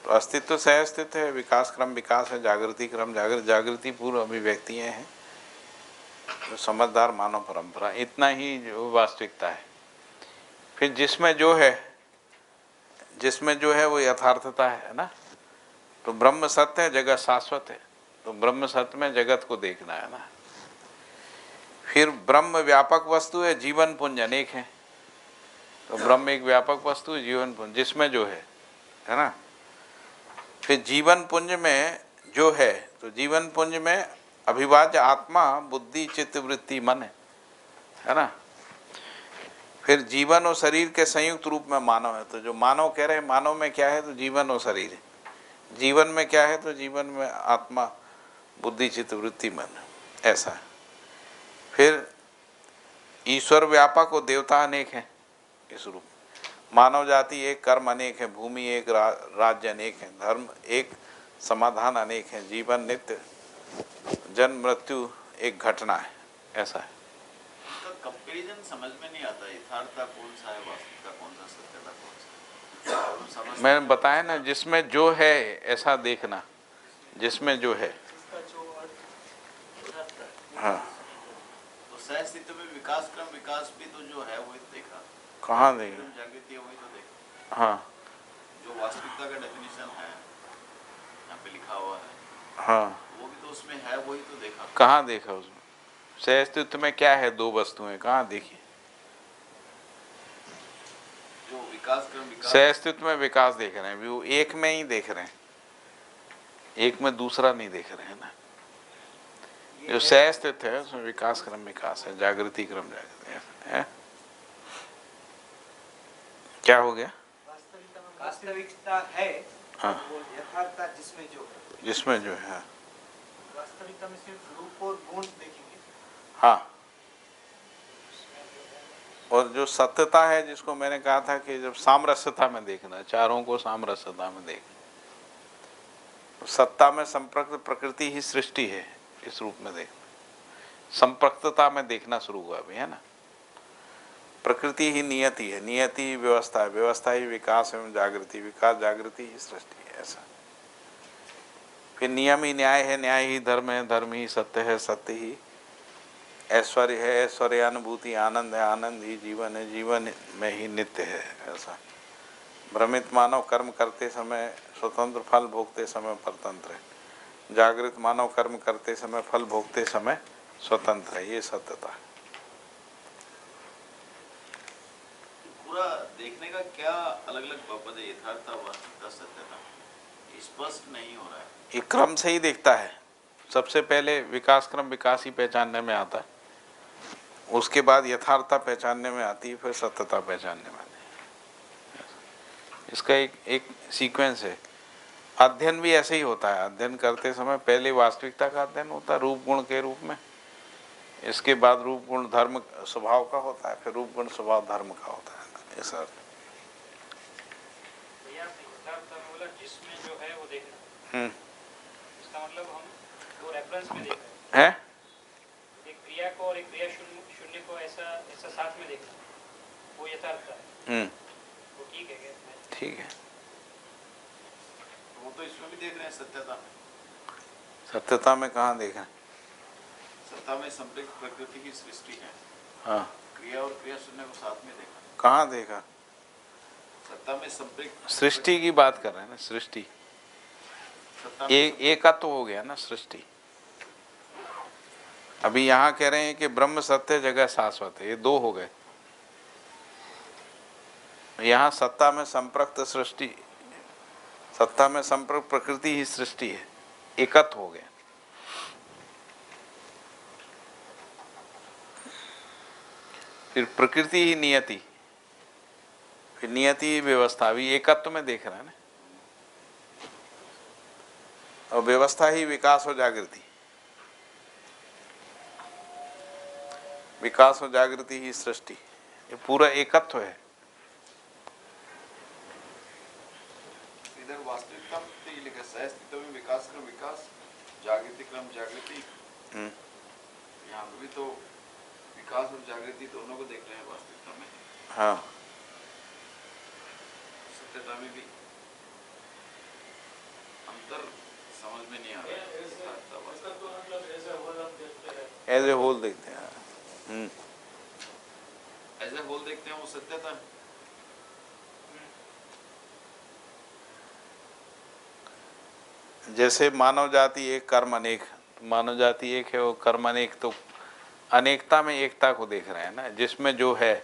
[SPEAKER 1] तो अस्तित्व सह अस्तित्व है, विकास क्रम विकास है, जागृति क्रम जागृति पूर्व अभिव्यक्तियाँ हैं, जो समझदार मानव परंपरा, इतना ही जो वास्तविकता है। फिर जिसमें जो है वो यथार्थता है ना। तो ब्रह्म सत्य है, जगत शाश्वत है, तो ब्रह्म सत्य में जगत को देखना है ना। फिर ब्रह्म व्यापक वस्तु है, जीवन पुंज अनेक है, तो ब्रह्म एक व्यापक वस्तु है, जीवन पुंज जिसमें जो है ना। फिर जीवन पुंज में जो है, तो जीवन पुंज में अभिवाज्य आत्मा बुद्धि चित्त वृत्ति मन है ना। फिर जीवन और शरीर के संयुक्त रूप में मानव है। तो जो मानव कह रहे हैं, मानव में क्या है, तो जीवन और शरीर है। जीवन में क्या है, तो जीवन में आत्मा बुद्धि चित्त वृत्ति मन, ऐसा है। फिर ईश्वर व्यापक और देवता अनेक हैं इस रूप। मानव जाति एक, कर्म अनेक है, भूमि एक, राज्य अनेक है, धर्म एक, समाधान अनेक है, जीवन नित्य, जन्म मृत्यु एक घटना है, ऐसा है।
[SPEAKER 2] उसका कंपैरिजन समझ में नहीं आता, यथार्थता कौन सा है, वास्तविकता कौन सा, सत्यता कौन सा, समझ
[SPEAKER 1] मैंने बताया ना, जिसमें जो है ऐसा देखना, जिसमें जो है। हाँ,
[SPEAKER 2] तो सह अस्तित्व में विकास क्रम विकास भी तो जो है वही देखा,
[SPEAKER 1] कहाँ देखा,
[SPEAKER 2] जागृति है वही तो देखा।
[SPEAKER 1] हाँ
[SPEAKER 2] जो वास्तविकता का डेफिनेशन है यहाँ पे लिखा हुआ है,
[SPEAKER 1] हाँ,
[SPEAKER 2] वो भी तो उसमें है, वही तो देखा।
[SPEAKER 1] कहाँ देखा उसमें? सह अस्तित्व में क्या है, दो वस्तुएं, कहाँ देखी?
[SPEAKER 2] जो विकास क्रम विकास,
[SPEAKER 1] सह अस्तित्व में विकास देख रहे हैं, वो एक में ही देख रहे हैं, एक में दूसरा नहीं देख रहे हैं ना। जो सह अस्तित्व है उसमें विकास क्रम विकास है, जागृति क्रम जागृति है। क्या हो गया?
[SPEAKER 6] वास्तविकता है,
[SPEAKER 1] हाँ,
[SPEAKER 6] वो यथार्थता जिसमें जो है,
[SPEAKER 1] जिसमें जो है।
[SPEAKER 6] वास्तविकता में सिर्फ रूप और गुण देखेंगे।
[SPEAKER 1] हाँ, और जो सत्यता है, जिसको मैंने कहा था कि जब सामरस्यता में देखना, चारों को सामरस्यता में देखना, तो सत्ता में संप्रक्त प्रकृति ही सृष्टि है, इस रूप में देखना। संप्रक्तता में देखना शुरू हुआ अभी, है ना। प्रकृति ही नियति है, नियति ही व्यवस्था है, व्यवस्था ही विकास एवं जागृति, विकास जागृति ही सृष्टि है, ऐसा। फिर नियम ही न्याय है, न्याय ही धर्म है, धर्म ही सत्य है, सत्य ही ऐश्वर्य है, ऐश्वर्यानुभूति आनंद है, आनंद ही जीवन है, जीवन में ही नित्य है, ऐसा। भ्रमित मानव कर्म करते समय स्वतंत्र, फल भोगते समय परतंत्र है। जागृत मानव कर्म करते समय, फल भोगते समय स्वतंत्र है, ये सत्यता है।
[SPEAKER 2] पूरा देखने का क्या अलग अलग पद है, यथार्थता वास्तविकता सत्यता, स्पष्ट नहीं हो रहा है।
[SPEAKER 1] ये क्रम से ही दिखता है। सबसे पहले विकास क्रम विकास ही पहचानने में आता है, उसके बाद यथार्थता पहचानने में आती है, फिर सत्यता पहचानने में आती है। इसका एक सीक्वेंस है। अध्ययन भी ऐसे ही होता है। अध्ययन करते समय पहले वास्तविकता का अध्ययन होता है रूप गुण के रूप में, इसके बाद रूप गुण धर्म स्वभाव का होता है, फिर रूप गुण स्वभाव धर्म का होता है। ऐसा
[SPEAKER 3] जिसमें जो है वो देखना, इसका मतलब हम दो रेफरेंस में देख रहे हैं, एक क्रिया को और एक क्रिया शून्य को ऐसा साथ में देखना, वो यथार्थ है। वो ठीक है क्या?
[SPEAKER 1] ठीक है।
[SPEAKER 2] वो तो इसमें भी देख रहे हैं सत्यता में।
[SPEAKER 1] सत्यता में कहाँ देखा?
[SPEAKER 2] सत्ता में संप्रक्त प्रकृति की सृष्टि है।
[SPEAKER 1] हाँ,
[SPEAKER 2] क्रिया और क्रिया शून्य को साथ में देखा।
[SPEAKER 1] कहाँ देखा?
[SPEAKER 2] सत्ता में संप्रक्त
[SPEAKER 1] सृष्टि की बात कर रहे हैं ना, सृष्टि एकत्व हो गया ना सृष्टि। अभी यहाँ कह रहे हैं कि ब्रह्म सत्य जगह शाश्वत है, ये दो हो गए। यहाँ सत्ता में संप्रक्त सृष्टि, सत्ता में संप्रक्त प्रकृति ही सृष्टि है, एकत्व हो गए। फिर प्रकृति ही नियति, फिर नियति ही व्यवस्था, अभी एकत्व में देख रहे हैं ना। और व्यवस्था ही विकास और जागृति, विकास और जागृति ही सृष्टि, ये पूरा एकत्व है।
[SPEAKER 2] इधर वास्तविकता में तो ये लिखा है सहस्तित्व में विकास क्रम विकास, जागृति क्रम जागृति। यहाँ पे भी तो विकास और जागृति दोनों को देख रहे हैं वास्तविकता में।
[SPEAKER 1] हाँ,
[SPEAKER 2] सत्यता में भी अंतर समझ में नहीं आ रहा है।
[SPEAKER 1] एज ए होल देखते हैं।
[SPEAKER 2] एज ए होल देखते हैं, वो सत्यता है।
[SPEAKER 1] जैसे मानव जाति एक, कर्म अनेक। मानव जाति एक है, वो कर्म अनेक, तो अनेकता में एकता को देख रहे हैं ना। जिसमें जो है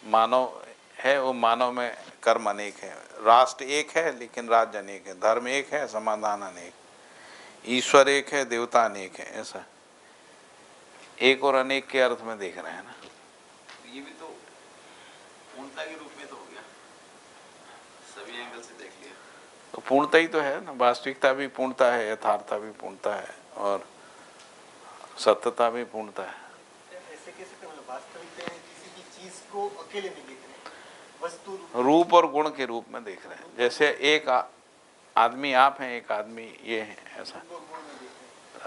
[SPEAKER 1] मानव है, वो मानव में कर्म अनेक है। राष्ट्र एक है लेकिन राज्य अनेक है। धर्म एक है, समाधान अनेक। ईश्वर एक है, देवता अनेक है। ऐसा एक और अनेक के अर्थ में देख रहे हैं ना।
[SPEAKER 2] ये भी तो पूर्णता के रूप में तो हो गया, सभी एंगल से देख लिया।
[SPEAKER 1] तो पूर्णता ही तो है ना। वास्तविकता भी पूर्णता है, यथार्थता भी पूर्णता है, और सत्यता भी पूर्णता है।
[SPEAKER 7] ऐसे कैसे, मतलब वास्तविकता में किसी भी चीज को अकेले नहीं देख रहे, वस्तु
[SPEAKER 1] रूप और गुण के रूप में देख रहे हैं। जैसे एक आदमी आप हैं, एक आदमी ये है, ऐसा।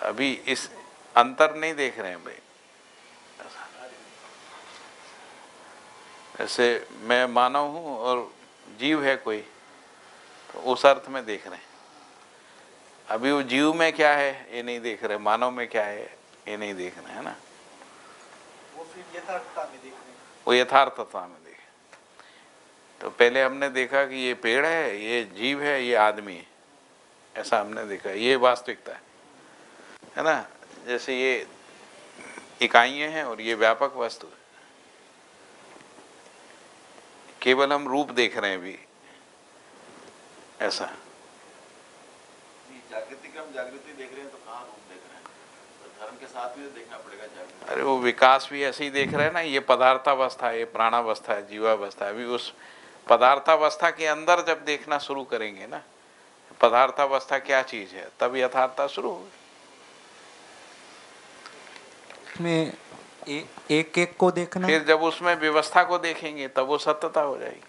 [SPEAKER 1] अभी इस अंतर नहीं देख रहे हैं भाई, ऐसा। जैसे मैं मानव हूँ और जीव है कोई, तो उस अर्थ में देख रहे हैं। अभी वो जीव में क्या है ये नहीं देख रहे, मानव में क्या है ये नहीं देख रहे हैं ना।
[SPEAKER 7] वो फिर यथार्थता में देख रहे हैं।
[SPEAKER 1] वो यथार्थता में देखे। तो पहले हमने देखा कि ये पेड़ है, ये जीव है, ये आदमी है, ऐसा हमने देखा। ये वास्तविकता है ना। जैसे ये इकाइयाँ हैं और ये व्यापक वस्तु है। केवल हम रूप देख रहे हैं अभी, ऐसा।
[SPEAKER 2] जागृति क्रम जागृति देख रहे हैं तो कहाँ रूप देख रहे हैं? तो धर्म के साथ में देखना पड़ेगा जागृति।
[SPEAKER 1] अरे वो विकास भी ऐसे ही देख रहे हैं ना। ये पदार्थावस्था है, ये प्राणावस्था है, जीवावस्था है। अभी उस पदार्थावस्था के अंदर जब देखना शुरू करेंगे ना, पदार्थावस्था क्या चीज है, तब यथार्थता शुरू होगी।
[SPEAKER 6] में एक एक को देखना,
[SPEAKER 1] फिर जब उसमें व्यवस्था को देखेंगे तब वो सत्यता हो जाएगी।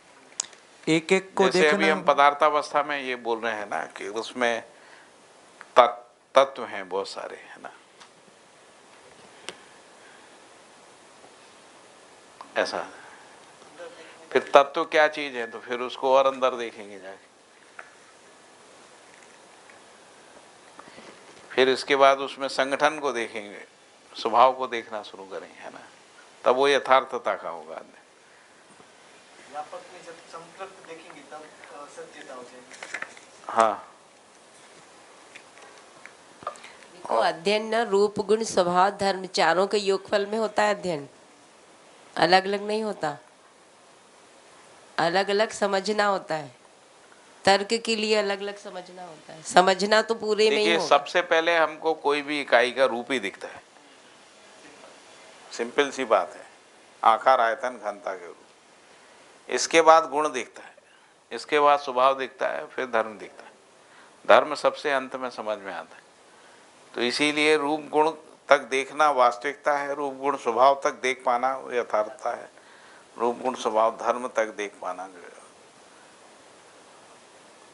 [SPEAKER 6] एक एक को
[SPEAKER 1] जैसे
[SPEAKER 6] देखना।
[SPEAKER 1] अभी हम पदार्थावस्था में ये बोल रहे हैं ना कि उसमें तत्व हैं बहुत सारे, है ना, ऐसा। फिर तत्व क्या चीज है, तो फिर उसको और अंदर देखेंगे जाके। फिर इसके बाद उसमें संगठन को देखेंगे, स्वभाव को देखना शुरू करेंगे, है ना, तब वो यथार्थता का होगा।
[SPEAKER 7] व्यापक में जब संतृप्त देखेंगे तब सत्यता हो जाएगी।
[SPEAKER 1] हाँ,
[SPEAKER 8] देखो अध्ययन न रूप गुण स्वभाव धर्म चारों के योगफल में होता है अध्ययन, अलग अलग नहीं होता। अलग अलग समझना होता है, तर्क के लिए अलग अलग समझना होता है। समझना तो पूरे में ही
[SPEAKER 1] देखिए
[SPEAKER 8] होगा।
[SPEAKER 1] सबसे पहले हमको कोई भी इकाई का रूप ही दिखता है, सिंपल सी बात है। आकार आयतन घनता के रूप। इसके बाद गुण दिखता है, इसके बाद स्वभाव दिखता है, फिर धर्म दिखता है। धर्म सबसे अंत में समझ में आता है। तो इसीलिए रूप गुण तक देखना वास्तविकता है, रूप गुण स्वभाव तक देख पाना यथार्थता है, रूप गुण स्वभाव धर्म तक देख पाना जो है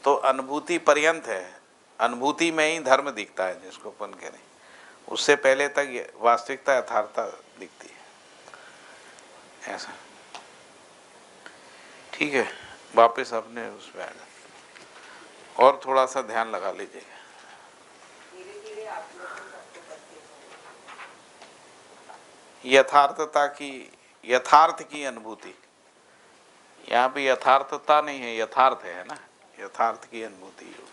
[SPEAKER 1] तो अनुभूति पर्यंत है। अनुभूति में ही धर्म दिखता है जिसको अपन कह रहे हैं। उससे पहले तक वास्तविकता यथार्थता दिखती है, ऐसा। ठीक है, वापस अपने उस पे आ जाए और थोड़ा सा ध्यान लगा लीजिएगा। यथार्थता की, यथार्थ की अनुभूति। यहाँ पे यथार्थता नहीं है, यथार्थ है ना। यथार्थ की अनुभूति हो।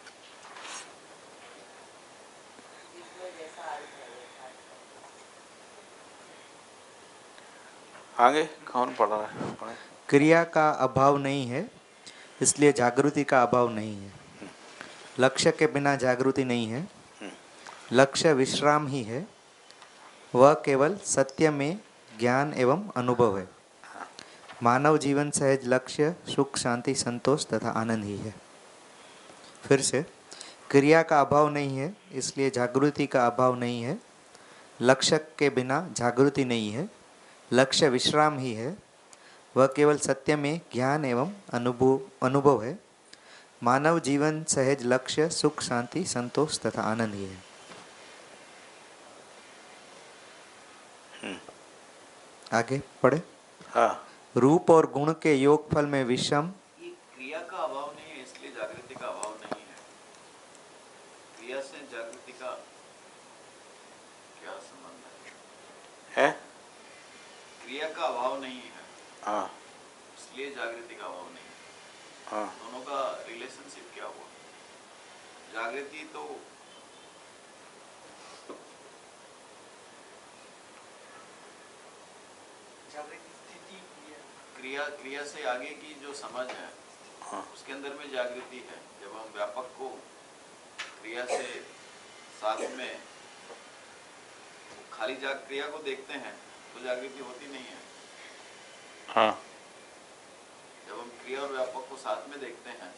[SPEAKER 1] आगे कौन पढ़ रहा है? पढ़े।
[SPEAKER 6] क्रिया का अभाव नहीं है, इसलिए जागृति का अभाव नहीं है। लक्ष्य के बिना जागृति नहीं है, लक्ष्य विश्राम ही है, वह केवल सत्य में ज्ञान एवं अनुभव है। मानव जीवन सहज लक्ष्य सुख शांति संतोष तथा आनंद ही है। फिर से, क्रिया का अभाव नहीं है, इसलिए जागृति का अभाव नहीं है। लक्ष्य के बिना जागृति नहीं है। लक्ष्य विश्राम ही है, वह केवल सत्य में ज्ञान एवं अनुभव है। मानव जीवन सहज लक्ष्य सुख शांति संतोष तथा आनंद ही है। आगे पढ़े।
[SPEAKER 1] हाँ,
[SPEAKER 6] रूप और गुण के योग फल में विषम।
[SPEAKER 2] ये क्रिया का अभाव नहीं है, इसलिए जागृति का अभाव नहीं है। क्रिया से जागृति का क्या संबंध
[SPEAKER 1] है।
[SPEAKER 2] क्रिया का अभाव नहीं है,
[SPEAKER 1] हाँ
[SPEAKER 2] इसलिए जागृति का अभाव नहीं है।
[SPEAKER 1] हाँ,
[SPEAKER 2] दोनों का रिलेशनशिप क्या हुआ? जागृति तो क्रिया से आगे की जो समझ है,
[SPEAKER 1] हाँ।
[SPEAKER 2] उसके अंदर में जागृति है। जब हम व्यापक को क्रिया से साथ में खाली क्रिया को देखते हैं तो जागृति होती नहीं है।
[SPEAKER 1] हाँ,
[SPEAKER 2] जब हम क्रिया और व्यापक को साथ में देखते हैं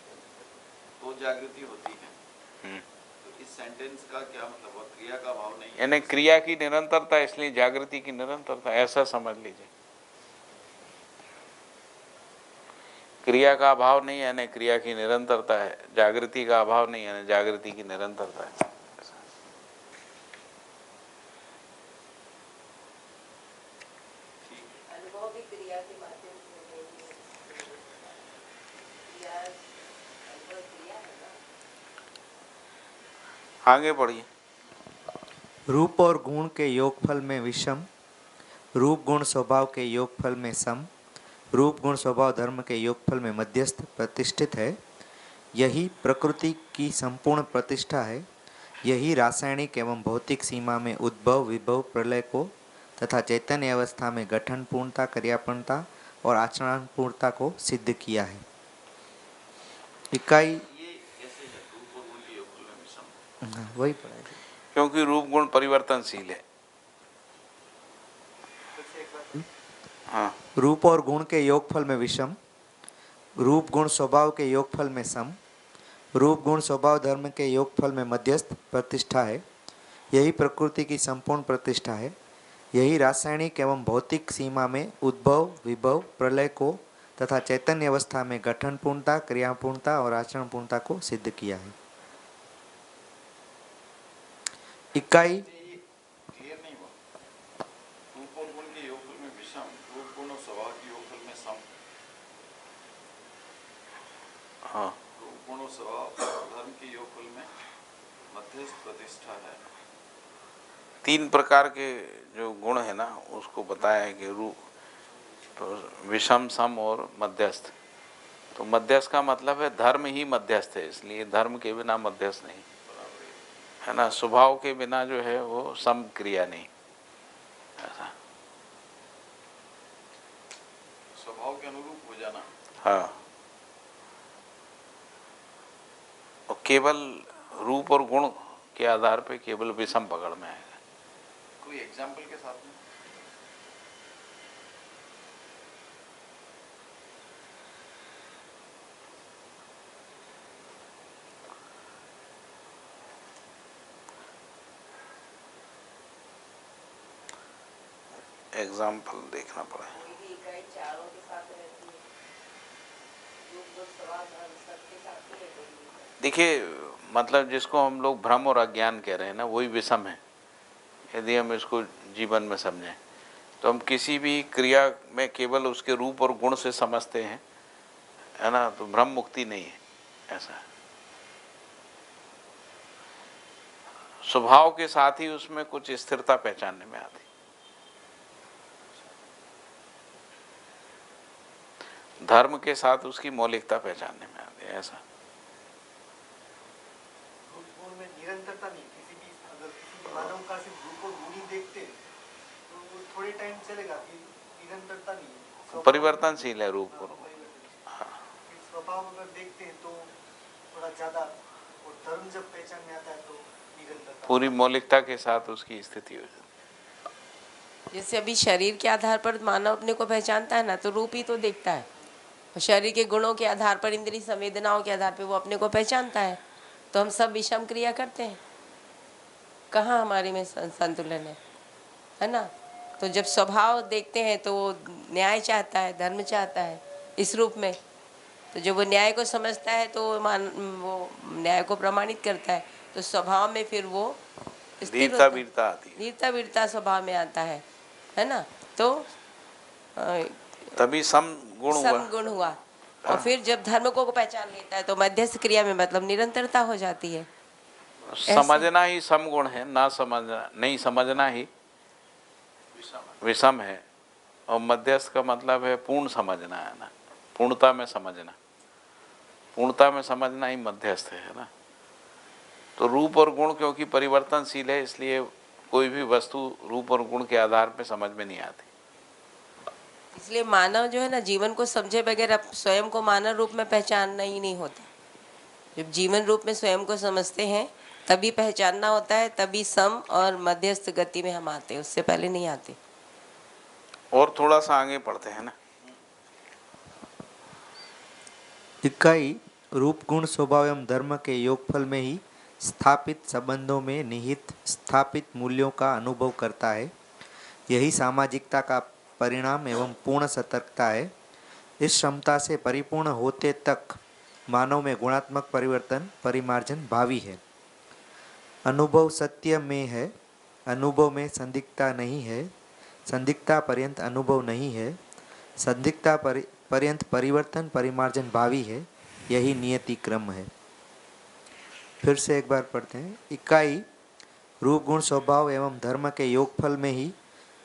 [SPEAKER 2] तो जागृति होती है। तो इस सेंटेंस का क्या मतलब हुआ? क्रिया का अभाव नहीं है,
[SPEAKER 1] यानी क्रिया की निरंतरता, इसलिए जागृति की निरंतरता, ऐसा समझ लीजिए। क्रिया का अभाव नहीं है यानी क्रिया की निरंतरता है, जागृति का अभाव नहीं है यानी जागृति की निरंतरता है।
[SPEAKER 4] अनुभव भी क्रिया के माध्यम से नहीं है। क्रिया अनुभव क्रिया है ना।
[SPEAKER 1] आगे बढ़िए।
[SPEAKER 6] रूप और गुण के योगफल में विषम, रूप गुण स्वभाव के योगफल में सम, रूप गुण स्वभाव धर्म के योगफल में मध्यस्थ प्रतिष्ठित है। यही प्रकृति की संपूर्ण प्रतिष्ठा है। यही रासायनिक एवं भौतिक सीमा में उद्भव विभव प्रलय को तथा चैतन्य अवस्था में गठन पूर्णता क्रियापूर्णता और आचरण पूर्णता को सिद्ध किया है। इकाई
[SPEAKER 2] ये कैसे है? रूप और गुण के योगफल में विषम।
[SPEAKER 6] वही पढ़ाएगा।
[SPEAKER 1] क्योंकि रूप गुण परिवर्तनशील है। हाँ,
[SPEAKER 6] रूप और गुण के योगफल में विषम, रूप गुण स्वभाव के योगफल में सम, रूप गुण स्वभाव धर्म के योगफल में मध्यस्थ प्रतिष्ठा है। यही प्रकृति की संपूर्ण प्रतिष्ठा है। यही रासायनिक एवं भौतिक सीमा में उद्भव विभव प्रलय को तथा चैतन्य अवस्था में गठन पूर्णता क्रियापूर्णता और आचरण पूर्णता को सिद्ध किया है। इकाई
[SPEAKER 2] क्लियर नहीं हुआ। रूप और गुण के योगफल में विषम, रूप गुण और स्वभाव के योगफल में सम,
[SPEAKER 1] हाँ,
[SPEAKER 2] रूप गुण और स्वभाव धर्म के योगफल में मध्यस्थ प्रतिष्ठा है।
[SPEAKER 1] तीन प्रकार के जो गुण है ना उसको बताया है कि रूप तो विषम सम और मध्यस्थ। तो मध्यस्थ का मतलब है धर्म ही मध्यस्थ है, इसलिए धर्म के बिना मध्यस्थ नहीं है ना। स्वभाव के बिना जो है वो सम क्रिया नहीं, ऐसा।
[SPEAKER 2] स्वभाव के अनुरूप हो जाना।
[SPEAKER 1] हाँ, और केवल रूप और गुण के आधार पे केवल विषम पकड़ में आएगा।
[SPEAKER 2] कोई एग्जाम्पल के साथ में?
[SPEAKER 1] एग्जाम्पल देखना पड़ेगा।
[SPEAKER 4] कोई भी इकाई चारों के साथ रहती है। रूप गुण स्वभाव धर्म सबके साथ ही रहती है।
[SPEAKER 1] देखिए, मतलब जिसको हम लोग भ्रम और अज्ञान कह रहे हैं ना, वही विषम है। यदि हम इसको जीवन में समझें तो हम किसी भी क्रिया में केवल उसके रूप और गुण से समझते हैं, है ना, तो भ्रम मुक्ति नहीं है, ऐसा है। स्वभाव के साथ ही उसमें कुछ स्थिरता पहचानने में आती, धर्म के साथ उसकी मौलिकता पहचानने में आती है, ऐसा।
[SPEAKER 9] रूप में निरंतरता नहीं। अगर किसी मानव का सिर्फ रूप और गुण ही देखते हैं तो वो थोड़े टाइम चलेगा, फिर निरंतरता नहीं है।
[SPEAKER 1] परिवर्तनशील है रूप गुण।
[SPEAKER 9] फिर स्वभाव अगर देखते हैं तो थोड़ा ज्यादा, और धर्म जब पहचान में आता है तो निरंतरता।
[SPEAKER 1] पूरी मौलिकता के साथ उसकी स्थिति हो जाती
[SPEAKER 8] जैसे अभी शरीर के आधार पर मानव अपने को पहचानता है ना, तो रूप ही तो देखता है। और शरीर के गुणों के आधार पर, इंद्रिय संवेदनाओं के आधार पर वो अपने को पहचानता है। तो हम सब विषम क्रिया करते हैं, कहाँ हमारे में संतुलन है ना। तो जब स्वभाव देखते हैं तो वो न्याय चाहता है, धर्म चाहता है इस रूप में। तो जब वो न्याय को समझता है तो वो न्याय को प्रमाणित करता है। तो स्वभाव में फिर वो
[SPEAKER 1] है।
[SPEAKER 8] स्थिर
[SPEAKER 1] धीरता
[SPEAKER 8] होता है।
[SPEAKER 1] वीरता आती है,
[SPEAKER 8] धीरता वीरता स्वभाव में आता है ना। तो
[SPEAKER 1] तभी सम गुण हुआ।
[SPEAKER 8] समगुण हुआ। और फिर जब धर्म को पहचान लेता है तो मध्यस्थ क्रिया में मतलब निरंतरता हो जाती है।
[SPEAKER 1] समझना ही समगुण है, ना समझना नहीं समझना ही विषम है। और मध्यस्थ का मतलब है पूर्ण समझना, है ना, पूर्णता में समझना। पूर्णता में समझना ही मध्यस्थ है ना। तो रूप और गुण क्योंकि परिवर्तनशील है, इसलिए कोई भी वस्तु रूप और गुण के आधार पर समझ में नहीं आती।
[SPEAKER 8] इसलिए मानव जो है ना, जीवन को समझे बगैर स्वयं को मानव रूप में पहचानना ही नहीं होता। जब जीवन रूप में स्वयं को समझते हैं तभी पहचानना होता है, तभी सम और मध्यस्थ गति में हम आते हैं, उससे पहले नहीं आते।
[SPEAKER 1] और थोड़ा सा आगे पढ़ते हैं ना।
[SPEAKER 6] इकाई रूप गुण स्वभाव एवं धर्म के योगफल में ही स्थापित संबंधों में निहित स्थापित मूल्यों का अनुभव करता है। यही सामाजिकता का परिणाम एवं पूर्ण सतर्कता है। इस क्षमता से परिपूर्ण होते तक मानव में गुणात्मक परिवर्तन परिमार्जन भावी है। अनुभव सत्य में है, अनुभव में संदिग्धता नहीं है। संदिग्धता पर्यंत अनुभव नहीं है। संदिग्धता पर्यंत परिवर्तन परिमार्जन भावी है। यही नियति क्रम है। फिर से एक बार पढ़ते हैं। इकाई रूप गुण स्वभाव एवं धर्म के योगफल में ही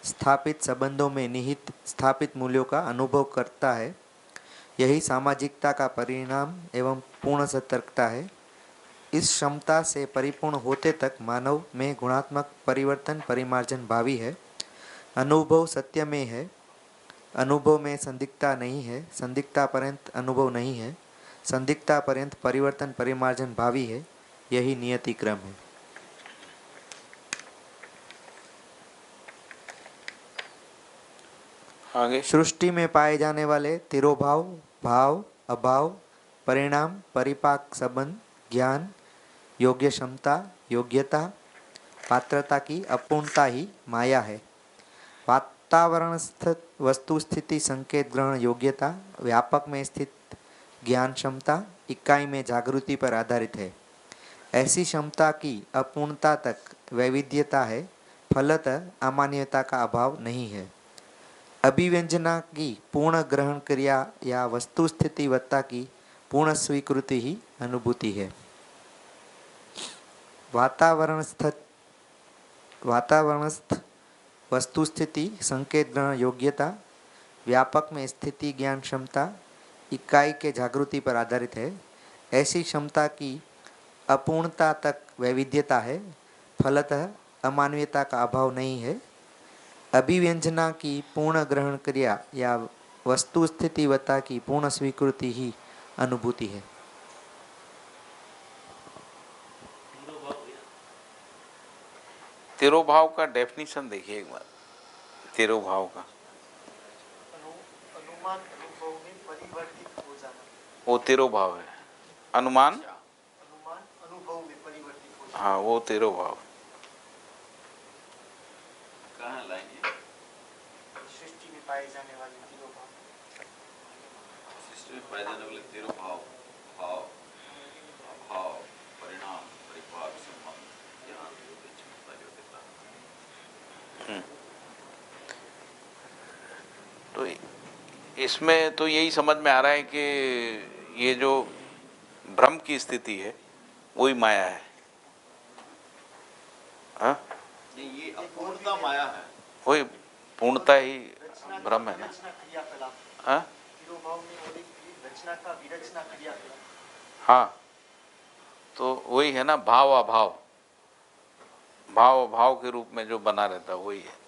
[SPEAKER 6] स्थापित संबंधों में निहित स्थापित मूल्यों का अनुभव करता है। यही सामाजिकता का परिणाम एवं पूर्ण सतर्कता है। इस क्षमता से परिपूर्ण होते तक मानव में गुणात्मक परिवर्तन परिमार्जन भावी है। अनुभव सत्य में है, अनुभव में संदिग्धता नहीं है। संदिग्धता पर्यंत अनुभव नहीं है। संदिग्धता पर्यंत परिवर्तन परिमार्जन भावी है। यही नियति क्रम है।
[SPEAKER 1] आगे
[SPEAKER 6] सृष्टि में पाए जाने वाले तिरोभाव, भाव, अभाव, परिणाम, परिपाक संबंध, ज्ञान, योग्य क्षमता, योग्यता, पात्रता की अपूर्णता ही माया है। वातावरण स्थित वस्तु स्थिति संकेत ग्रहण योग्यता व्यापक में स्थित ज्ञान क्षमता इकाई में जागृति पर आधारित है। ऐसी क्षमता की अपूर्णता तक वैविध्यता है, फलतः अमान्यता का अभाव नहीं है। अभिव्यंजना की पूर्ण ग्रहण क्रिया या वस्तु स्थिति वत्ता की पूर्ण स्वीकृति ही अनुभूति है। वातावरणस्थ वस्तु स्थिति संकेत ग्रहण योग्यता व्यापक में स्थिति ज्ञान क्षमता इकाई के जागृति पर आधारित है। ऐसी क्षमता की अपूर्णता तक वैविध्यता है, फलतः अमानवीयता का अभाव नहीं है। अभिव्यंजना की पूर्ण ग्रहण क्रिया या वस्तु स्थिति वत्ता की पूर्ण स्वीकृति ही अनुभूति है।
[SPEAKER 1] तिरोभाव का डेफिनेशन देखिए एक बार। तिरोभाव का
[SPEAKER 9] अनुमान अनुभव में परिवर्तित हो जाना।
[SPEAKER 1] वो तिरोभाव है। अनुमान
[SPEAKER 9] अनुमान अनुभव में परिवर्तित हो जाना।
[SPEAKER 1] हाँ, वो तिरोभाव।
[SPEAKER 2] कहाँ लाएंगे?
[SPEAKER 9] सृष्टि में पाए जाने वाले तिरोभाव।
[SPEAKER 2] सृष्टि में पाए जाने वाले तिरोभाव, भाव, अभाव, परिणाम, परिपाक, संबंध, ज्ञान, योग्य, क्षमता, योग्यता।
[SPEAKER 1] तो इसमें तो यही समझ में आ रहा है कि ये जो भ्रम की स्थिति है वही माया है। हाँ,
[SPEAKER 2] ये अपूर्णता माया है।
[SPEAKER 1] वही पूर्णता ही भ्रम है ना।
[SPEAKER 9] रचना क्रियाकलाप।
[SPEAKER 1] हाँ
[SPEAKER 9] तिरोभाव में और एक रचना का विरचना क्रियाकलाप।
[SPEAKER 1] हाँ, तो वही है ना, भाव अभाव। भाव अभाव के रूप में जो बना रहता है वही है।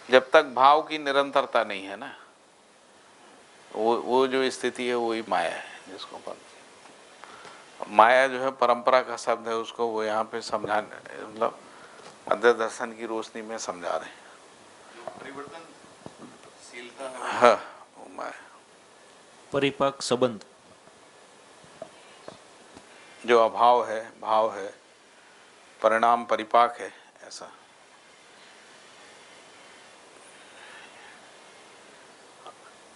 [SPEAKER 1] जब तक भाव की निरंतरता नहीं है ना, वो जो स्थिति है वही माया है जिसको माया जो है परंपरा का शब्द है, उसको वो यहाँ पे समझाने मतलब अद्वैत दर्शन की रोशनी में समझा रहे हैं।
[SPEAKER 2] जो परिवर्तनशीलता है
[SPEAKER 1] हाँ, वो माया
[SPEAKER 10] परिपाक संबंध,
[SPEAKER 1] जो अभाव है, भाव है, परिणाम परिपाक है, ऐसा।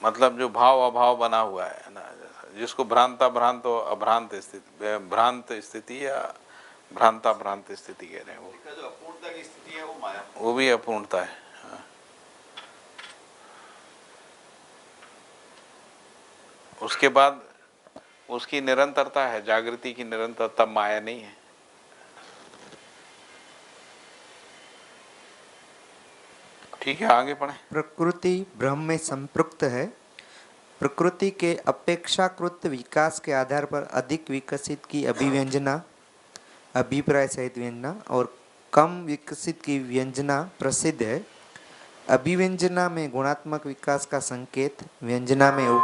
[SPEAKER 1] मतलब जो भाव अभाव बना हुआ है ना, जिसको भ्रांता भ्रांत और अभ्रांत स्थिति, भ्रांत स्थिति या भ्रांता भ्रांत स्थिति कह रहे हैं, वो
[SPEAKER 2] जो अपूर्णता की स्थिति है वो माया,
[SPEAKER 1] वो भी अपूर्णता है। हाँ। उसके बाद उसकी निरंतरता है, जागृति की निरंतरता, माया नहीं है। ठीक है, आगे पढ़ें।
[SPEAKER 6] प्रकृति ब्रह्म में संपृक्त है। प्रकृति के अपेक्षाकृत विकास के आधार पर अधिक विकसित की अभिव्यंजना, अभिप्राय सहित व्यंजना, और कम विकसित की व्यंजना प्रसिद्ध है। अभिव्यंजना में गुणात्मक विकास का संकेत, व्यंजना में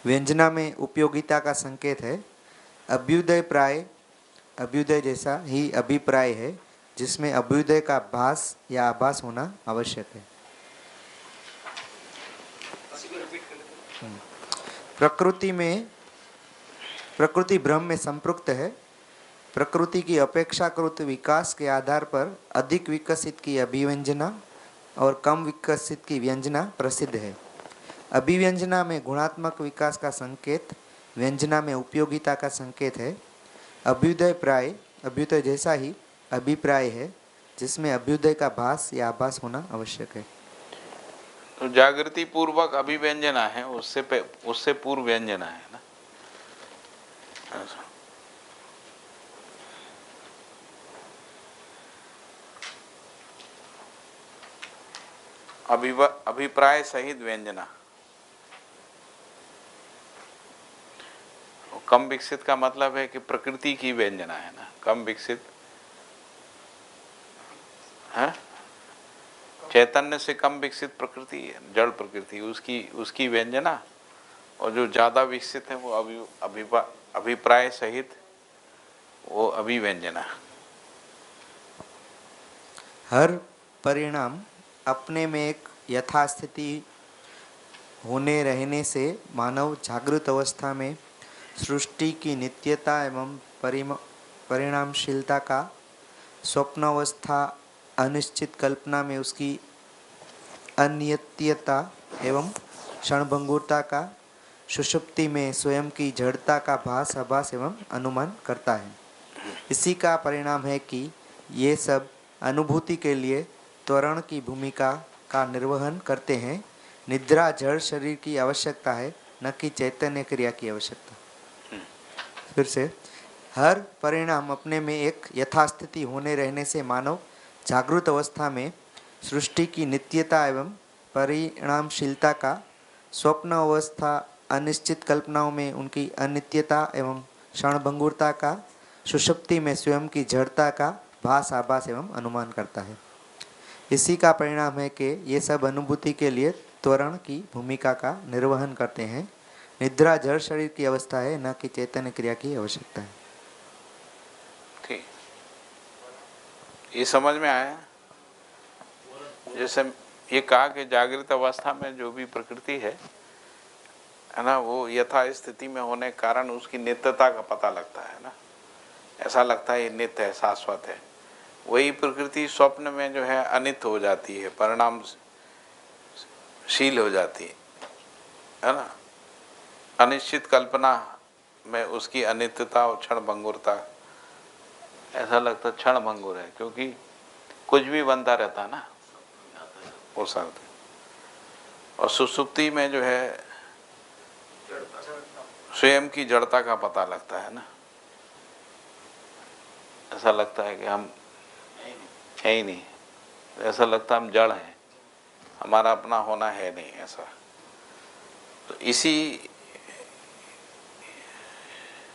[SPEAKER 6] व्यंजना में उपयोगिता का संकेत है। अभ्युदय प्राय, अभ्युदय जैसा ही अभिप्राय है जिसमें अभ्युदय का भास या आभास होना आवश्यक है। प्रकृति ब्रह्म में संपृक्त है। प्रकृति की अपेक्षाकृत विकास के आधार पर अधिक विकसित की अभिव्यंजना और कम विकसित की व्यंजना प्रसिद्ध है। अभिव्यंजना में गुणात्मक विकास का संकेत, व्यंजना में उपयोगिता का संकेत है। अभ्युदय प्राय, अभ्युदय जैसा ही अभिप्राय है जिसमें अभ्युदय का भास या आभास होना आवश्यक है।
[SPEAKER 1] तो जागृति पूर्वक अभिव्यंजना है, उससे पूर्व व्यंजना है ना, ऐसा। अभिप्राय सहित व्यंजना। कम विकसित का मतलब है कि प्रकृति की व्यंजना है ना, कम विकसित है, चैतन्य से कम विकसित प्रकृति है, जड़ प्रकृति, उसकी व्यंजना। और जो ज्यादा विकसित है वो अभिप्राय सहित वो अभिव्यंजना।
[SPEAKER 6] हर परिणाम अपने में एक यथास्थिति होने रहने से मानव जागृत अवस्था में सृष्टि की नित्यता एवं परिणामशीलता का, स्वप्न अवस्था अनिश्चित कल्पना में उसकी अनियत्यता एवं क्षणभंगुरता का, सुषुप्ति में स्वयं की जड़ता का भास, आभास एवं अनुमान करता है। इसी का परिणाम है कि ये सब अनुभूति के लिए त्वरण की भूमिका का निर्वहन करते हैं। निद्रा जड़ शरीर की आवश्यकता है, न कि चैतन्य क्रिया की आवश्यकता। फिर से, हर परिणाम अपने में एक यथास्थिति होने रहने से मानव जागृत अवस्था में सृष्टि की नित्यता एवं परिणामशीलता का, स्वप्न अवस्था अनिश्चित कल्पनाओं में उनकी अनित्यता एवं क्षणभंगुरता का, सुषुप्ति में स्वयं की जड़ता का भास, आभास एवं अनुमान करता है। इसी का परिणाम है कि ये सब अनुभूति के लिए त्वरण की भूमिका का निर्वहन करते हैं। निद्रा जड़ शरीर की अवस्था है, न कि चैतन्य क्रिया की आवश्यकता है।
[SPEAKER 1] ठीक, ये समझ में आया। जैसे ये कहा कि जागृत अवस्था में जो भी प्रकृति है ना, वो यथा स्थिति में होने के कारण उसकी नित्यता का पता लगता है ना, ऐसा लगता है ये नित्य है, शाश्वत है। वही प्रकृति स्वप्न में जो है अनित्य हो जाती है, परिणामशील हो जाती है ना। अनिश्चित कल्पना में उसकी अनित्यता और क्षण भंगुरता, ऐसा लगता क्षण भंगुर है, क्योंकि कुछ भी बनता रहता है ना वो सब। और सुसुप्ति में जो है स्वयं की जड़ता का पता लगता है ना, ऐसा लगता है कि हम है ही नहीं, ऐसा लगता है हम जड़ हैं, हमारा अपना होना है नहीं, ऐसा। तो इसी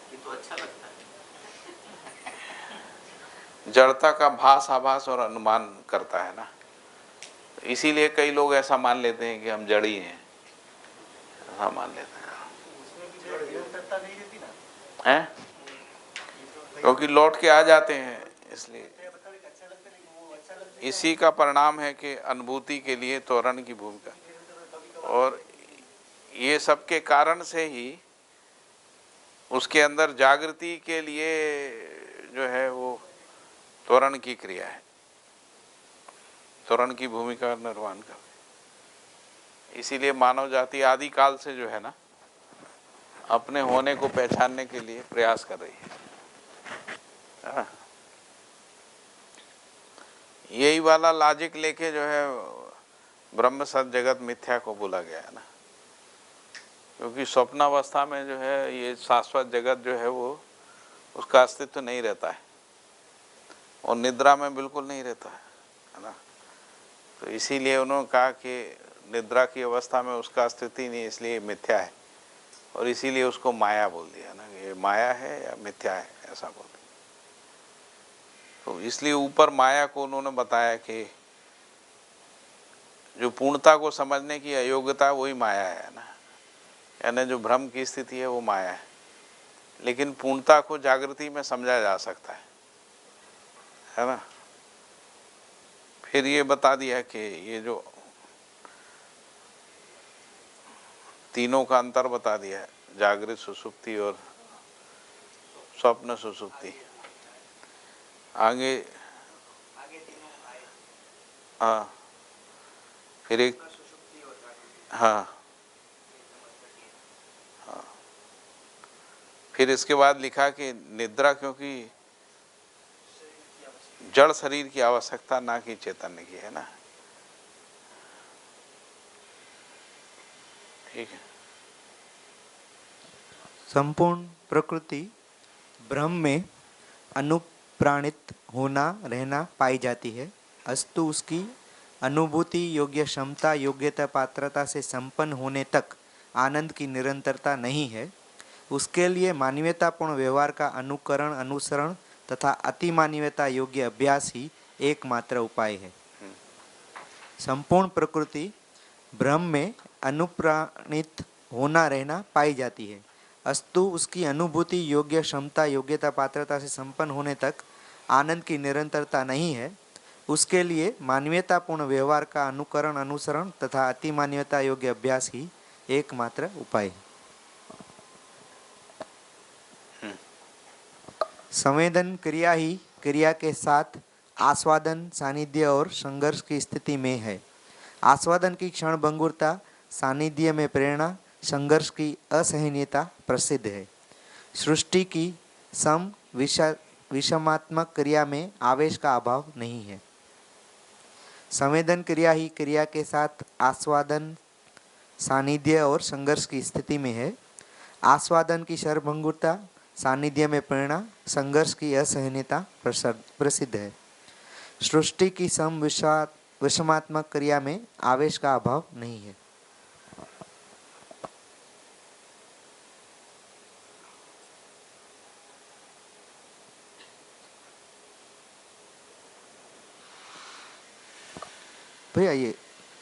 [SPEAKER 2] ये तो अच्छा लगता है।
[SPEAKER 1] जड़ता का भास आभास और अनुमान करता है ना, इसीलिए कई लोग ऐसा मान लेते हैं कि हम जड़ ही हैं, ऐसा मान लेते
[SPEAKER 9] निरंतरता नहीं रहती ना।
[SPEAKER 1] हैं, क्योंकि लौट के आ जाते हैं, इसलिए इसी का परिणाम है कि अनुभूति के लिए त्वरण की भूमिका, और ये सब के कारण से ही उसके अंदर जागृति के लिए जो है वो त्वरण की क्रिया है, त्वरण की भूमिका निर्वहन कर। इसीलिए मानव जाति आदि काल से जो है ना अपने होने को पहचानने के लिए प्रयास कर रही है ना? यही वाला लॉजिक लेके जो है ब्रह्म सत जगत मिथ्या को बोला गया है ना, क्योंकि स्वप्नावस्था में जो है ये शाश्वत जगत जो है वो उसका अस्तित्व नहीं रहता है, और निद्रा में बिल्कुल नहीं रहता है ना। तो इसीलिए उन्होंने कहा कि निद्रा की अवस्था में उसका अस्तित्व ही नहीं, इसलिए मिथ्या है, और इसीलिए उसको माया बोल दिया ना, ये माया है या मिथ्या है, ऐसा बोल दिया। तो इसलिए ऊपर माया को उन्होंने बताया कि जो पूर्णता को समझने की अयोग्यता वही माया है ना, यानी जो भ्रम की स्थिति है वो माया है, लेकिन पूर्णता को जागृति में समझा जा सकता है ना। फिर ये बता दिया कि ये जो तीनों का अंतर बता दिया है, जागृत सुषुप्ति और स्वप्न सुषुप्ति। आगे हाँ, फिर एक हाँ हाँ, फिर इसके बाद लिखा कि निद्रा क्योंकि जड़ शरीर की आवश्यकता ना कि चैतन्य की है ना। ठीक है।
[SPEAKER 6] संपूर्ण प्रकृति ब्रह्म में अनुप्राणित होना रहना पाई जाती है, अस्तु उसकी अनुभूति योग्य क्षमता योग्यता पात्रता से संपन्न होने तक आनंद की निरंतरता नहीं है। उसके लिए मानवीयतापूर्ण व्यवहार का अनुकरण अनुसरण तथा अति मानवीयता योग्य अभ्यास ही एकमात्र उपाय है। संपूर्ण प्रकृति ब्रह्म में अनुप्राणित होना रहना पाई जाती है, अस्तु उसकी अनुभूति योग्य क्षमता योग्यता पात्रता से संपन्न होने तक आनंद की निरंतरता नहीं है। उसके लिए मानवीयतापूर्ण व्यवहार का अनुकरण अनुसरण तथा अति मानवीयता योग्य अभ्यास ही एकमात्र उपाय है। संवेदन क्रिया ही क्रिया के साथ आस्वादन सानिध्य और संघर्ष की स्थिति में है। आस्वादन की क्षण भंगुरता, सानिध्य में प्रेरणा, संघर्ष की असहनीयता प्रसिद्ध है। सृष्टि की सम विषमात्मक क्रिया में आवेश का अभाव नहीं है। संवेदन क्रिया ही क्रिया के साथ आस्वादन सानिध्य और संघर्ष की स्थिति में है। आस्वादन की क्षणभंगुरता, सानिध्य में प्रेरणा, संघर्ष की असहनीयता प्रसिद्ध है। सृष्टि की सम विषमात्मक क्रिया में आवेश का अभाव नहीं है। भैया ये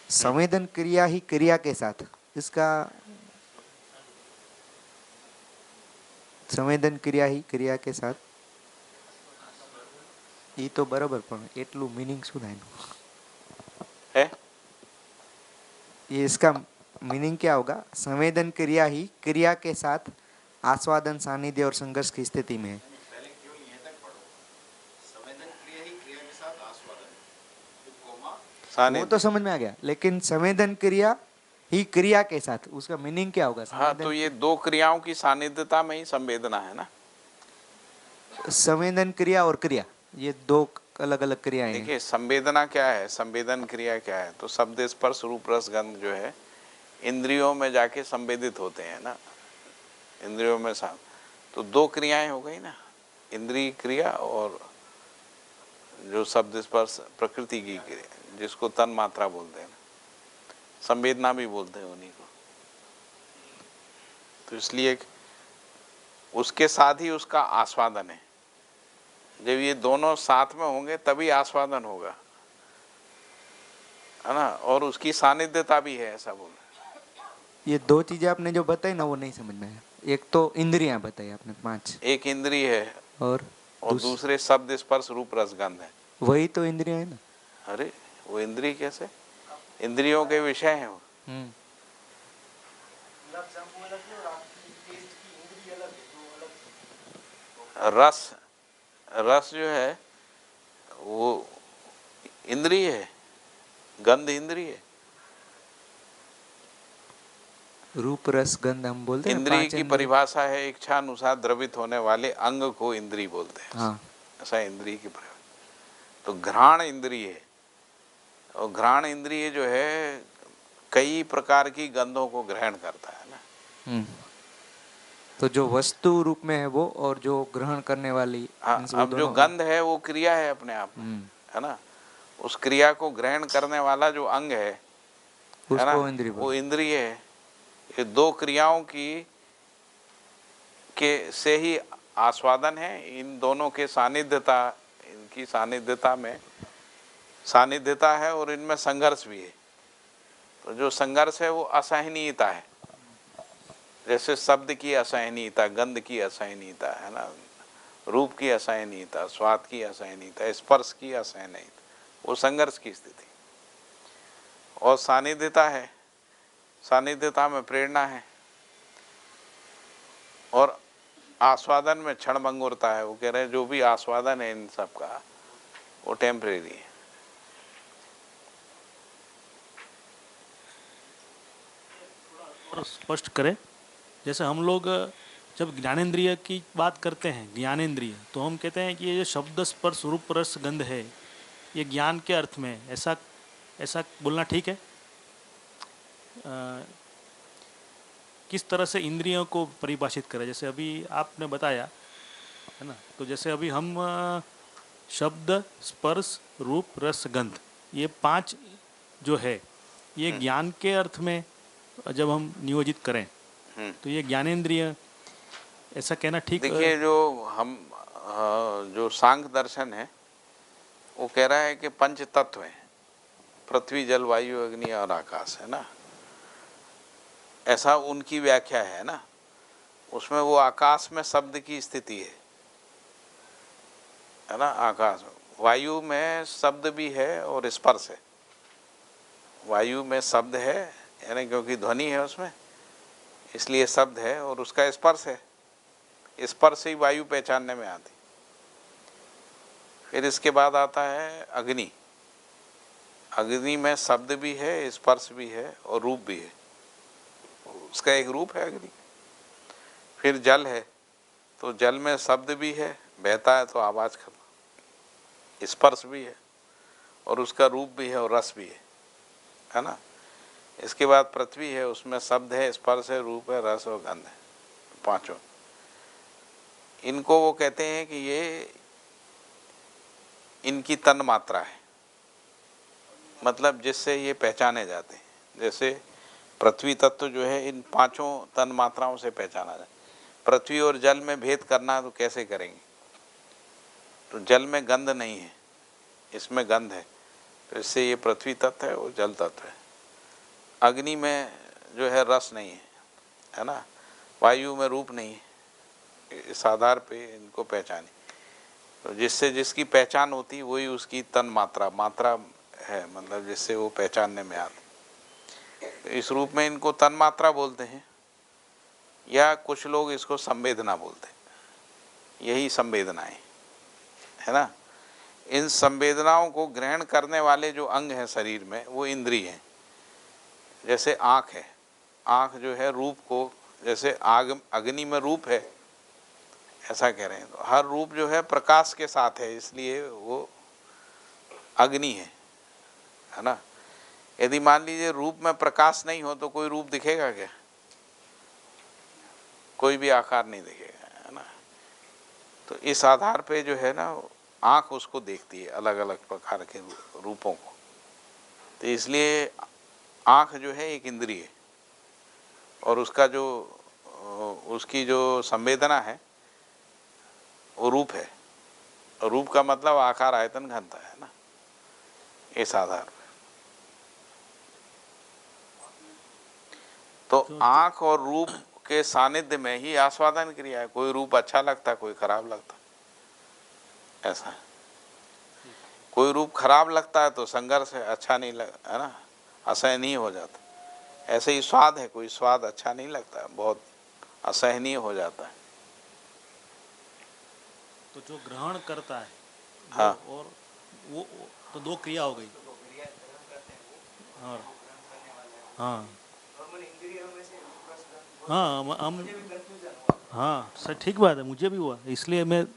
[SPEAKER 6] संवेदन क्रिया ही क्रिया के साथ, इसका संवेदन क्रिया ही क्रिया के साथ ये तो बराबर, पण एटलू मीनिंग शू थाय
[SPEAKER 1] है?
[SPEAKER 6] ये इसका मीनिंग क्या होगा? संवेदन क्रिया ही क्रिया के साथ आस्वादन सानिध्य और संघर्ष की स्थिति में है।
[SPEAKER 2] पहले केवल यहाँ तक पढ़ो, संवेदन क्रिया ही क्रिया के साथ आस्वादन, कोमा
[SPEAKER 6] वो तो समझ में आ गया, लेकिन संवेदन क्रिया ही क्रिया के साथ उसका मीनिंग क्या होगा?
[SPEAKER 1] हाँ, तो ये दो क्रियाओं की सानिध्यता में ही संवेदना है ना।
[SPEAKER 6] संवेदन क्रिया और क्रिया ये दो अलग अलग क्रियाएं हैं।
[SPEAKER 1] देखिए संवेदना क्या है, संवेदन क्रिया क्या है? तो शब्द स्पर्श रूप रस गंध जो है इंद्रियों में जाके संवेदित होते हैं ना, इंद्रियों में तो दो क्रियाएं हो गई ना, इंद्रिय क्रिया और जो शब्द स्पर्श प्रकृति की क्रिया, जिसको तन मात्रा बोलते हैं ना, संवेदना भी बोलते हैं उन्हीं को। तो इसलिए उसके साथ ही उसका आस्वादन है जब ये दोनों साथ में होंगे तभी आस्वादन होगा, है ना, और उसकी सानिध्यता भी है, ऐसा बोल।
[SPEAKER 6] ये दो चीजें आपने जो बताई ना वो नहीं समझ में आया। एक तो इंद्रियां बताई आपने 5,
[SPEAKER 1] एक इंद्रिय है
[SPEAKER 6] और
[SPEAKER 1] दूसरे शब्द स्पर्श रूप रसगंध है।
[SPEAKER 6] वही तो इंद्रियां है ना।
[SPEAKER 1] अरे वो इंद्रिय कैसे, इंद्रियों के विषय हैं वो।
[SPEAKER 9] गुलाब जामुन अलग है और आपकी टेस्ट की इंद्री अलग है, दो अलग है।
[SPEAKER 1] रस, रस जो है वो इंद्रिय है, गंध इंद्रिय है।
[SPEAKER 6] रूप रस गंध हम बोलते हैं ना,
[SPEAKER 1] इंद्रिय
[SPEAKER 6] 5
[SPEAKER 1] की
[SPEAKER 6] इंद्रिय।
[SPEAKER 1] परिभाषा है इच्छा अनुसार द्रवित होने वाले अंग को इंद्रिय बोलते हैं।
[SPEAKER 6] हाँ।
[SPEAKER 1] ऐसा इंद्रिय की परिभाषा। तो घ्राण इंद्रिय है, और घ्राण इंद्रिय जो है कई प्रकार की गंधों को ग्रहण करता है ना।
[SPEAKER 6] तो जो वस्तु रूप में है वो, और जो ग्रहण करने वाली,
[SPEAKER 1] हाँ,
[SPEAKER 6] means वो
[SPEAKER 1] अब जो
[SPEAKER 6] दोनों।
[SPEAKER 1] गंध है वो क्रिया है अपने आप में, है ना। उस क्रिया को ग्रहण करने वाला जो अंग है ना,
[SPEAKER 6] उसको इंद्रिय
[SPEAKER 1] वो इंद्रिय है। ये दो क्रियाओं की के से ही आस्वादन है। इन दोनों के सानिध्यता, इनकी सानिध्यता में सानिध्यता है और इनमें संघर्ष भी है। तो जो संघर्ष है वो असहनीयता है। जैसे शब्द की असहनीयता, गंध की असहनीयता, है ना, रूप की असहनीयता, स्वाद की असहनीयता, स्पर्श की असहनीयता, वो संघर्ष की स्थिति। और सानिध्यता है, सानिध्यता में प्रेरणा है, और आस्वादन में क्षणभंगुरता है। वो कह रहे हैं जो भी आस्वादन है इन सब का वो टेम्परेरी है।
[SPEAKER 10] और स्पष्ट करें, जैसे हम लोग जब ज्ञानेंद्रिय की बात करते हैं, ज्ञानेंद्रिय, तो हम कहते हैं कि ये जो शब्द स्पर्श रूप रस गंध है ये ज्ञान के अर्थ में, ऐसा ऐसा बोलना ठीक है? किस तरह से इंद्रियों को परिभाषित करें? जैसे अभी आपने बताया है ना, तो जैसे अभी हम शब्द स्पर्श रूप रस गंध, ये 5 जो है ये ज्ञान के अर्थ में जब हम नियोजित करें तो ये ज्ञानेंद्रिय, ऐसा कहना ठीक?
[SPEAKER 1] देखिए जो हम जो सांख्य दर्शन है वो कह रहा है कि पंच तत्व हैं, पृथ्वी जल वायु अग्नि और आकाश, है ना। ऐसा उनकी व्याख्या है ना। उसमें वो आकाश में शब्द की स्थिति है ना। आकाश, वायु में शब्द भी है और स्पर्श है। वायु में शब्द है, यानी क्योंकि ध्वनि है उसमें, इसलिए शब्द है, और उसका स्पर्श है। स्पर्श ही वायु पहचानने में आती। फिर इसके बाद आता है अग्नि। अग्नि में शब्द भी है, स्पर्श भी है और रूप भी है, उसका एक रूप है अग्नि। फिर जल है, तो जल में शब्द भी है, बहता है तो आवाज़ करता, स्पर्श भी है और उसका रूप भी है और रस भी है ना। इसके बाद पृथ्वी है, उसमें शब्द है, स्पर्श है, रूप है, रस और गंध है, पांचों। इनको वो कहते हैं कि ये इनकी तन मात्रा है, मतलब जिससे ये पहचाने जाते हैं। जैसे पृथ्वी तत्व जो है इन पांचों तन मात्राओं से पहचाना जाए। पृथ्वी और जल में भेद करना है तो कैसे करेंगे? तो जल में गंध नहीं है, इसमें गंध है, तो इससे ये पृथ्वी तत्व है और जल तत्व है। अग्नि में जो है रस नहीं है ना। वायु में रूप नहीं है। इस आधार पे इनको पहचाने, तो जिससे जिसकी पहचान होती वही उसकी तन मात्रा है, मतलब जिससे वो पहचानने में आती। तो इस रूप में इनको तन मात्रा बोलते हैं, या कुछ लोग इसको संवेदना बोलते हैं। यही संवेदनाएं है ना। इन संवेदनाओं को ग्रहण करने वाले जो अंग हैं शरीर में वो इंद्रिय हैं। जैसे आँख है, आँख जो है रूप को, जैसे आग अग्नि में रूप है ऐसा कह रहे हैं, तो हर रूप जो है प्रकाश के साथ है, इसलिए वो अग्नि है ना। यदि मान लीजिए रूप में प्रकाश नहीं हो तो कोई रूप दिखेगा क्या? कोई भी आकार नहीं दिखेगा, है ना। तो इस आधार पे जो है ना आँख उसको देखती है, अलग अलग प्रकार के रूपों को। तो इसलिए आँख जो है एक इंद्रिय है, और उसका जो उसकी जो संवेदना है वो रूप है। रूप का मतलब आकार आयतन घनता है ना, इस आधार पर। तो आंख और रूप के सानिध्य में ही आस्वादन क्रिया है। कोई रूप अच्छा लगता है, कोई खराब लगता है, ऐसा है। कोई रूप खराब लगता है तो संघर्ष है, अच्छा नहीं है ना, असहनीय हो जाता। ऐसे ही स्वाद है, कोई स्वाद अच्छा नहीं लगता है, बहुत असहनीय हो जाता है।
[SPEAKER 10] तो जो ग्रहण करता है
[SPEAKER 1] हाँ।
[SPEAKER 10] और वो तो दो क्रिया हो गई। और हाँ हाँ हम हाँ सर, ठीक बात है, मुझे भी हुआ, इसलिए मैं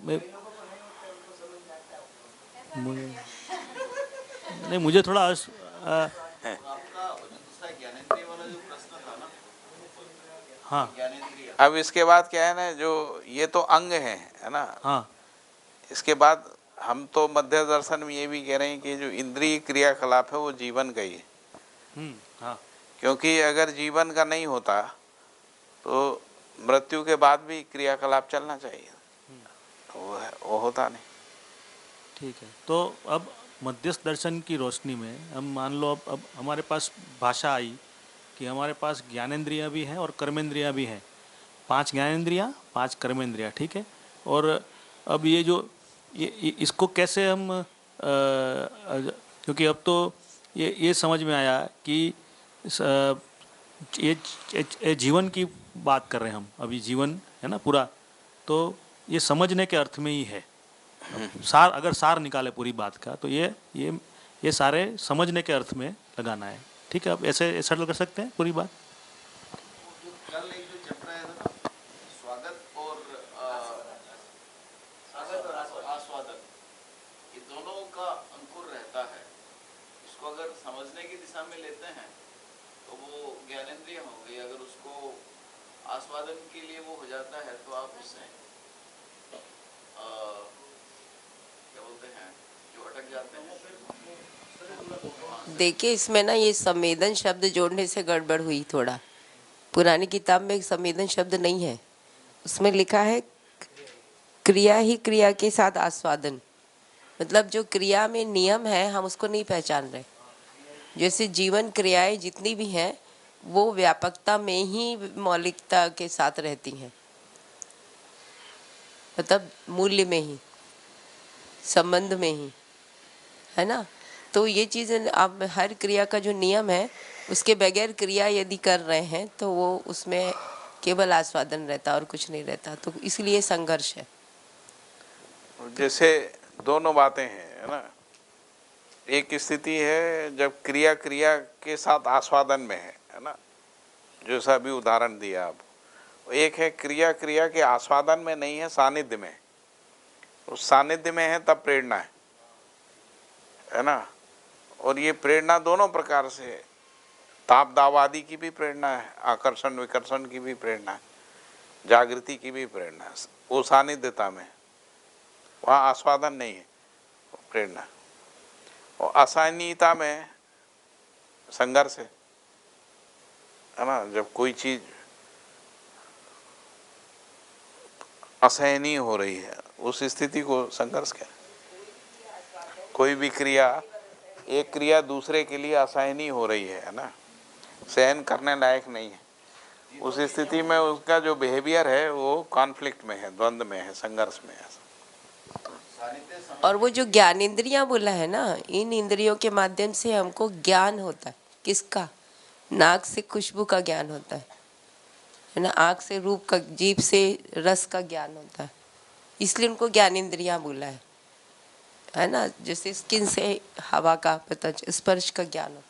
[SPEAKER 10] नहीं, मुझे थोड़ा
[SPEAKER 2] आपका दूसरा ज्ञानेंद्रिय वाला जो प्रश्न था ना,
[SPEAKER 10] हाँ
[SPEAKER 2] ज्ञानेंद्रिय,
[SPEAKER 1] अब इसके बाद क्या है ना, जो ये तो अंग है ना।
[SPEAKER 10] हाँ
[SPEAKER 1] इसके बाद हम तो मध्य दर्शन में ये भी कह रहे हैं कि जो इंद्रिय क्रियाकलाप है वो जीवन का ही है।
[SPEAKER 10] हाँ
[SPEAKER 1] क्योंकि अगर जीवन का नहीं होता तो मृत्यु के बाद भी क्रियाकलाप चलना चाहिए, तो वो होता नहीं।
[SPEAKER 10] ठीक है। तो अब मध्यस्थ दर्शन की रोशनी में हम मान लो अब हमारे पास भाषा आई कि हमारे पास ज्ञानेंद्रियाँ भी हैं और कर्मेंद्रियाँ भी हैं। 5 ज्ञानेंद्रियाँ, 5 कर्मेंद्रियाँ, ठीक है। और अब ये जो इसको कैसे हम क्योंकि अब तो ये समझ में आया कि ये जीवन की बात कर रहे हैं हम, अभी जीवन है ना पूरा, तो ये समझने के अर्थ में ही है। सार, अगर सार निकाले पूरी बात का, तो ये सारे समझने के अर्थ में लगाना है। ठीक है, अब ऐसे सेटल कर सकते हैं पूरी बात।
[SPEAKER 2] कल एक जो चैप्टर आया था ना, स्वागत और आस्वादन, ये दोनों का अंकुर रहता है। इसको अगर समझने की दिशा में लेते हैं तो वो ज्ञानेंद्रिय हो गई। अगर उसको आस्वादन के लिए वो हो जाता है तो आप उससे क्या बोलते हैं, जो अटक जाते हैं।
[SPEAKER 8] देखिए, इसमें ना ये संवेदन शब्द जोड़ने से गड़बड़ हुई थोड़ा। पुरानी किताब में एक संवेदन शब्द नहीं है, उसमें लिखा है क्रिया ही क्रिया के साथ आस्वादन। मतलब जो क्रिया में नियम है हम उसको नहीं पहचान रहे। जैसे जीवन क्रियाएं जितनी भी हैं वो व्यापकता में ही मौलिकता के साथ रहती हैं, मतलब मूल्य में ही, संबंध में ही, है ना। तो ये चीज़ें अब हर क्रिया का जो नियम है उसके बगैर क्रिया यदि कर रहे हैं तो वो उसमें केवल आस्वादन रहता और कुछ नहीं रहता। तो इसलिए संघर्ष है।
[SPEAKER 1] जैसे दोनों बातें हैं, है ना। एक स्थिति है जब क्रिया क्रिया के साथ आस्वादन में है ना, जैसा अभी उदाहरण दिया आप। एक है क्रिया क्रिया के आस्वादन में नहीं है, सानिध्य में। उस सानिध्य में है तब प्रेरणा है ना। और ये प्रेरणा दोनों प्रकार से, ताप दाव आदि की भी प्रेरणा है, आकर्षण विकर्षण की भी प्रेरणा है, जागृति की भी प्रेरणा है। वो सानिध्यता में, वहाँ आस्वादन नहीं है, प्रेरणा। और असहनीयता में संघर्ष है ना। जब कोई चीज असहनीय हो रही है उस स्थिति को संघर्ष कहते हैं। कोई भी क्रिया, एक क्रिया दूसरे के लिए असहनीय हो रही है ना, सहन करने लायक नहीं है, उस स्थिति में उसका जो बिहेवियर है वो कॉन्फ्लिक्ट में है, द्वंद्व में है, संघर्ष में है।
[SPEAKER 8] और वो जो ज्ञानेंद्रियां बोला है ना, इन इंद्रियों के माध्यम से हमको ज्ञान होता है। किसका? नाक से खुशबू का ज्ञान होता है ना, आँख से रूप का, जीभ से रस का ज्ञान होता है। इसलिए उनको ज्ञानेंद्रियां बोला है ना। जैसे स्किन से हवा का पता, स्पर्श का ज्ञान होता है।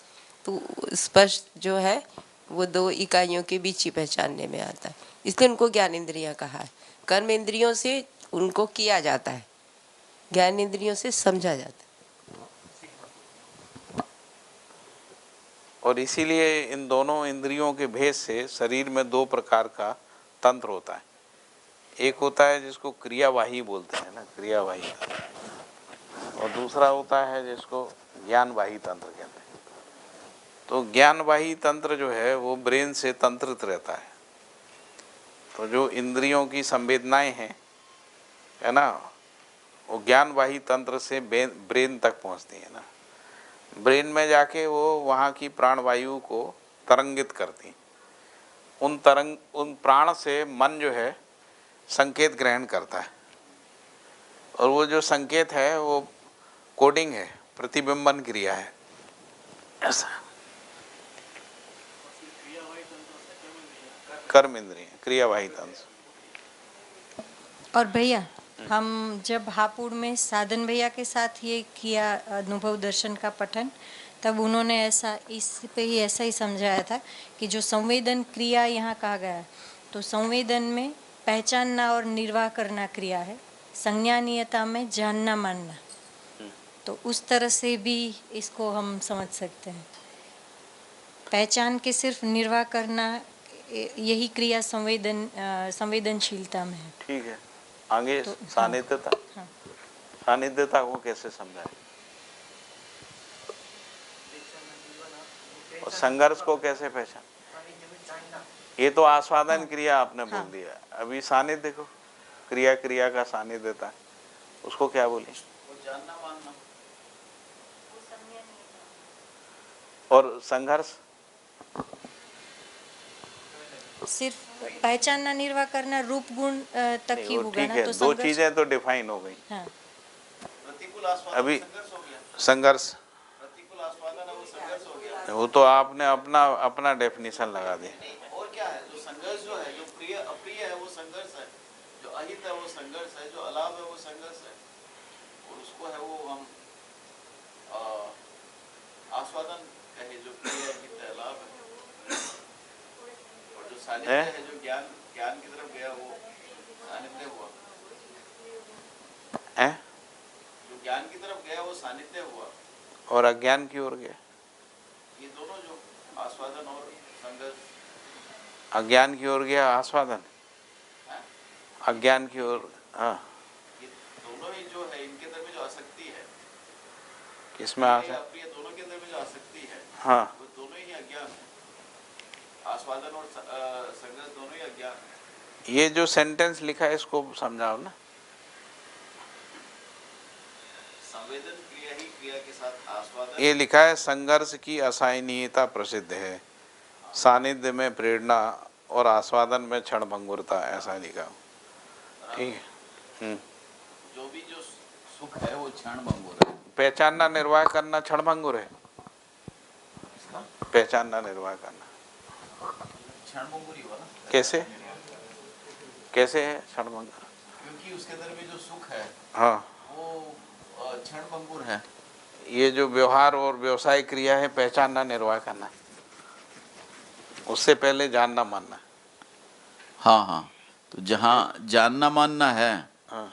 [SPEAKER 8] तो स्पर्श जो है वो 2 इकाइयों के बीच ही पहचानने में आता है, इसलिए उनको ज्ञानेंद्रियां कहा है। कर्म इंद्रियों से उनको किया जाता है, ज्ञान इंद्रियों से समझा जाता है।
[SPEAKER 1] और इसीलिए इन दोनों इंद्रियों के भेद से शरीर में 2 प्रकार का तंत्र होता है। एक होता है जिसको क्रियावाही बोलते हैं ना, क्रियावाही, और दूसरा होता है जिसको ज्ञानवाही तंत्र कहते हैं। तो ज्ञानवाही तंत्र जो है वो ब्रेन से तंत्रित रहता है। तो जो इंद्रियों की संवेदनाएं हैं, है ना, वो ज्ञानवाही तंत्र से ब्रेन तक पहुंचती है ना, ब्रेन में जाके वो वहाँ की प्राणवायु को तरंगित करती। उन प्राण से मन जो है संकेत ग्रहण करता है, और वो जो संकेत है वो कोडिंग है, प्रतिबिंबन क्रिया है, ऐसा। कर्म इंद्रिय, क्रियावाही तंत्र।
[SPEAKER 5] और भैया, हम जब हापुड़ में साधन भैया के साथ ये किया अनुभव दर्शन का पठन, तब उन्होंने ऐसा इस पे ही ऐसा ही समझाया था कि जो संवेदन क्रिया यहाँ कहा गया है, तो संवेदन में पहचानना और निर्वाह करना क्रिया है, संज्ञानीयता में जानना मानना। तो उस तरह से भी इसको हम समझ सकते हैं। पहचान के सिर्फ निर्वाह करना, यही क्रिया संवेदनशीलता में है।
[SPEAKER 1] ठीक है, आगे
[SPEAKER 5] तो,
[SPEAKER 1] सानिध्यता।
[SPEAKER 5] हाँ।
[SPEAKER 1] सानिध्यता को कैसे समझाए, और संघर्ष को कैसे पहचान? ये तो आस्वादन क्रिया आपने बोल दिया, अभी सानिध्य को, क्रिया क्रिया का सानिध्यता, उसको क्या बोले?
[SPEAKER 2] जानना मानना।
[SPEAKER 1] और संघर्ष
[SPEAKER 5] सिर्फ पहचानना निर्वाह करना रूप गुण तक ही होगा
[SPEAKER 1] ठीक
[SPEAKER 5] ना।
[SPEAKER 1] है,
[SPEAKER 5] तो
[SPEAKER 1] दो चीजें तो डिफाइन हो गई।
[SPEAKER 5] हाँ।
[SPEAKER 2] प्रतिकूल आस्वादन
[SPEAKER 1] अभी
[SPEAKER 2] संघर्ष हो गया।
[SPEAKER 1] संघर्ष,
[SPEAKER 2] प्रतिकूल आस्वादन है वो संघर्ष हो गया।
[SPEAKER 1] वो तो आपने अपना अपना डेफिनेशन लगा दी।
[SPEAKER 2] और क्या है, जो संघर्ष जो है, जो प्रिय अप्रिय है वो संघर्ष है, जो अहित है वो संघर्ष है, जो अलाभ है वो संघर्ष है, और उसको है वो हम आस्वादन कहे, जो प्रिय अहित है, अलाभ है। और जो सानिध्य है, जो ज्ञान की तरफ गया वो सानिध्य हुआ। जो ज्ञान की तरफ गया वो सानिध्य हुआ,
[SPEAKER 1] और अज्ञान की ओर गया,
[SPEAKER 2] ये दोनों जो आस्वादन और संघर्ष।
[SPEAKER 1] अज्ञान की ओर गया आस्वादन, अज्ञान की ओर, हाँ,
[SPEAKER 2] ये दोनों ही जो है, इनके अंदर में जो आसक्ति है,
[SPEAKER 1] किसमें आसक्ति?
[SPEAKER 2] अप्रिय दोनों के अंदर में जो आसक्ति है,
[SPEAKER 1] हाँ,
[SPEAKER 2] वो दोनों ही अज्ञान है। आस्वादन और संघर्ष दोनों ही अज्ञान है।
[SPEAKER 1] ये जो सेंटेंस लिखा है इसको समझाओ ना।
[SPEAKER 2] संवेदन क्रिया ही क्रिया के साथ आस्वादन।
[SPEAKER 1] ये लिखा है संघर्ष की असहनीयता प्रसिद्ध है, सानिध्य में प्रेरणा और आस्वादन में क्षणभंगुरता, ऐसा लिखा। ठीक है।
[SPEAKER 2] जो भी जो सुख है वो क्षणभंगुर है।
[SPEAKER 1] पहचानना निर्वाह करना क्षणभंगुर है, पहचानना निर्वाह करना
[SPEAKER 2] क्षणभंगुर ही हुआ ना।
[SPEAKER 1] कैसे कैसे है क्षणभंगुर?
[SPEAKER 2] क्योंकि उसके अंदर में जो सुख है,
[SPEAKER 1] हाँ,
[SPEAKER 2] वो क्षणभंगुर है।
[SPEAKER 1] ये जो व्यवहार और व्यवसाय क्रिया है, पहचानना निर्वाह करना, उससे पहले जानना मानना।
[SPEAKER 2] हाँ हाँ, तो जहाँ जानना मानना है,
[SPEAKER 1] हाँ,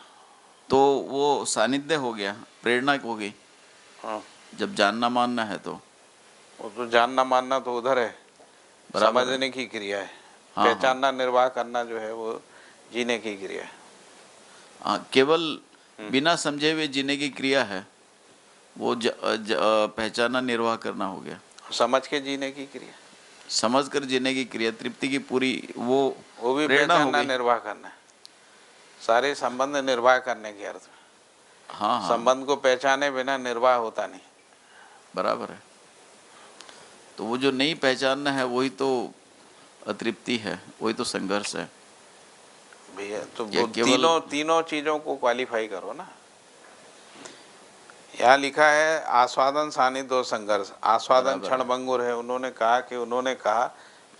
[SPEAKER 2] तो वो सानिध्य हो गया, प्रेरणा हो गई।
[SPEAKER 1] हाँ,
[SPEAKER 2] जब जानना मानना है तो
[SPEAKER 1] वो तो जानना मानना तो उधर है,
[SPEAKER 2] बराबर
[SPEAKER 1] समझने की क्रिया है।
[SPEAKER 2] हाँ,
[SPEAKER 1] पहचानना निर्वाह करना जो है वो जीने की क्रिया है।
[SPEAKER 2] हाँ, केवल बिना समझे हुए जीने की क्रिया है, वो पहचानना निर्वाह करना हो गया।
[SPEAKER 1] समझ के जीने की क्रिया,
[SPEAKER 2] समझ कर जीने की क्रिया, तृप्ति की पूरी वो
[SPEAKER 1] भी
[SPEAKER 2] प्रेरणा हो
[SPEAKER 1] पहचानना
[SPEAKER 2] गई।
[SPEAKER 1] निर्वाह करना है, सारे संबंध निर्वाह करने के अर्थ में।
[SPEAKER 2] हाँ हाँ,
[SPEAKER 1] संबंध को पहचाने बिना निर्वाह होता नहीं।
[SPEAKER 2] बराबर है। तो वो जो नहीं पहचानना है वही तो अतृप्ति है, वही तो संघर्ष है
[SPEAKER 1] भैया। तो
[SPEAKER 2] ये
[SPEAKER 1] वो
[SPEAKER 2] केवल
[SPEAKER 1] तीनों चीजों को क्वालिफाई करो ना। यहाँ लिखा है आस्वादन, सानिध्य और संघर्ष। आस्वादन क्षणभंगुर है, उन्होंने कहा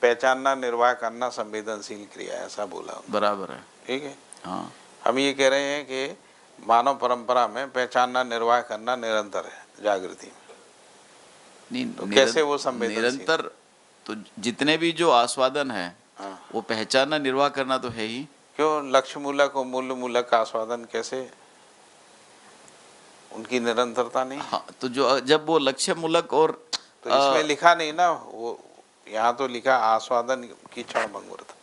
[SPEAKER 1] पहचानना निर्वाह करना संवेदनशील क्रिया, ऐसा बोला।
[SPEAKER 2] बराबर है।
[SPEAKER 1] ठीक है।
[SPEAKER 2] हाँ,
[SPEAKER 1] हम ये कह रहे हैं कि मानव परंपरा में पहचानना निर्वाह करना निरंतर है जागृति में।
[SPEAKER 2] नहीं
[SPEAKER 1] तो कैसे वो संवेदनशील?
[SPEAKER 2] निरंतर तो जितने भी जो आस्वादन है,
[SPEAKER 1] हाँ,
[SPEAKER 2] वो पहचानना निर्वाह करना तो है ही।
[SPEAKER 1] क्यों लक्ष्य मूलक और मूल्य मूलक का आस्वादन कैसे, उनकी निरंतरता नहीं?
[SPEAKER 2] हाँ, तो जो जब वो लक्ष्य मूलक और
[SPEAKER 1] तो इसमें लिखा नहीं ना, वो यहाँ तो लिखा आस्वादन की क्षणभंगुरता।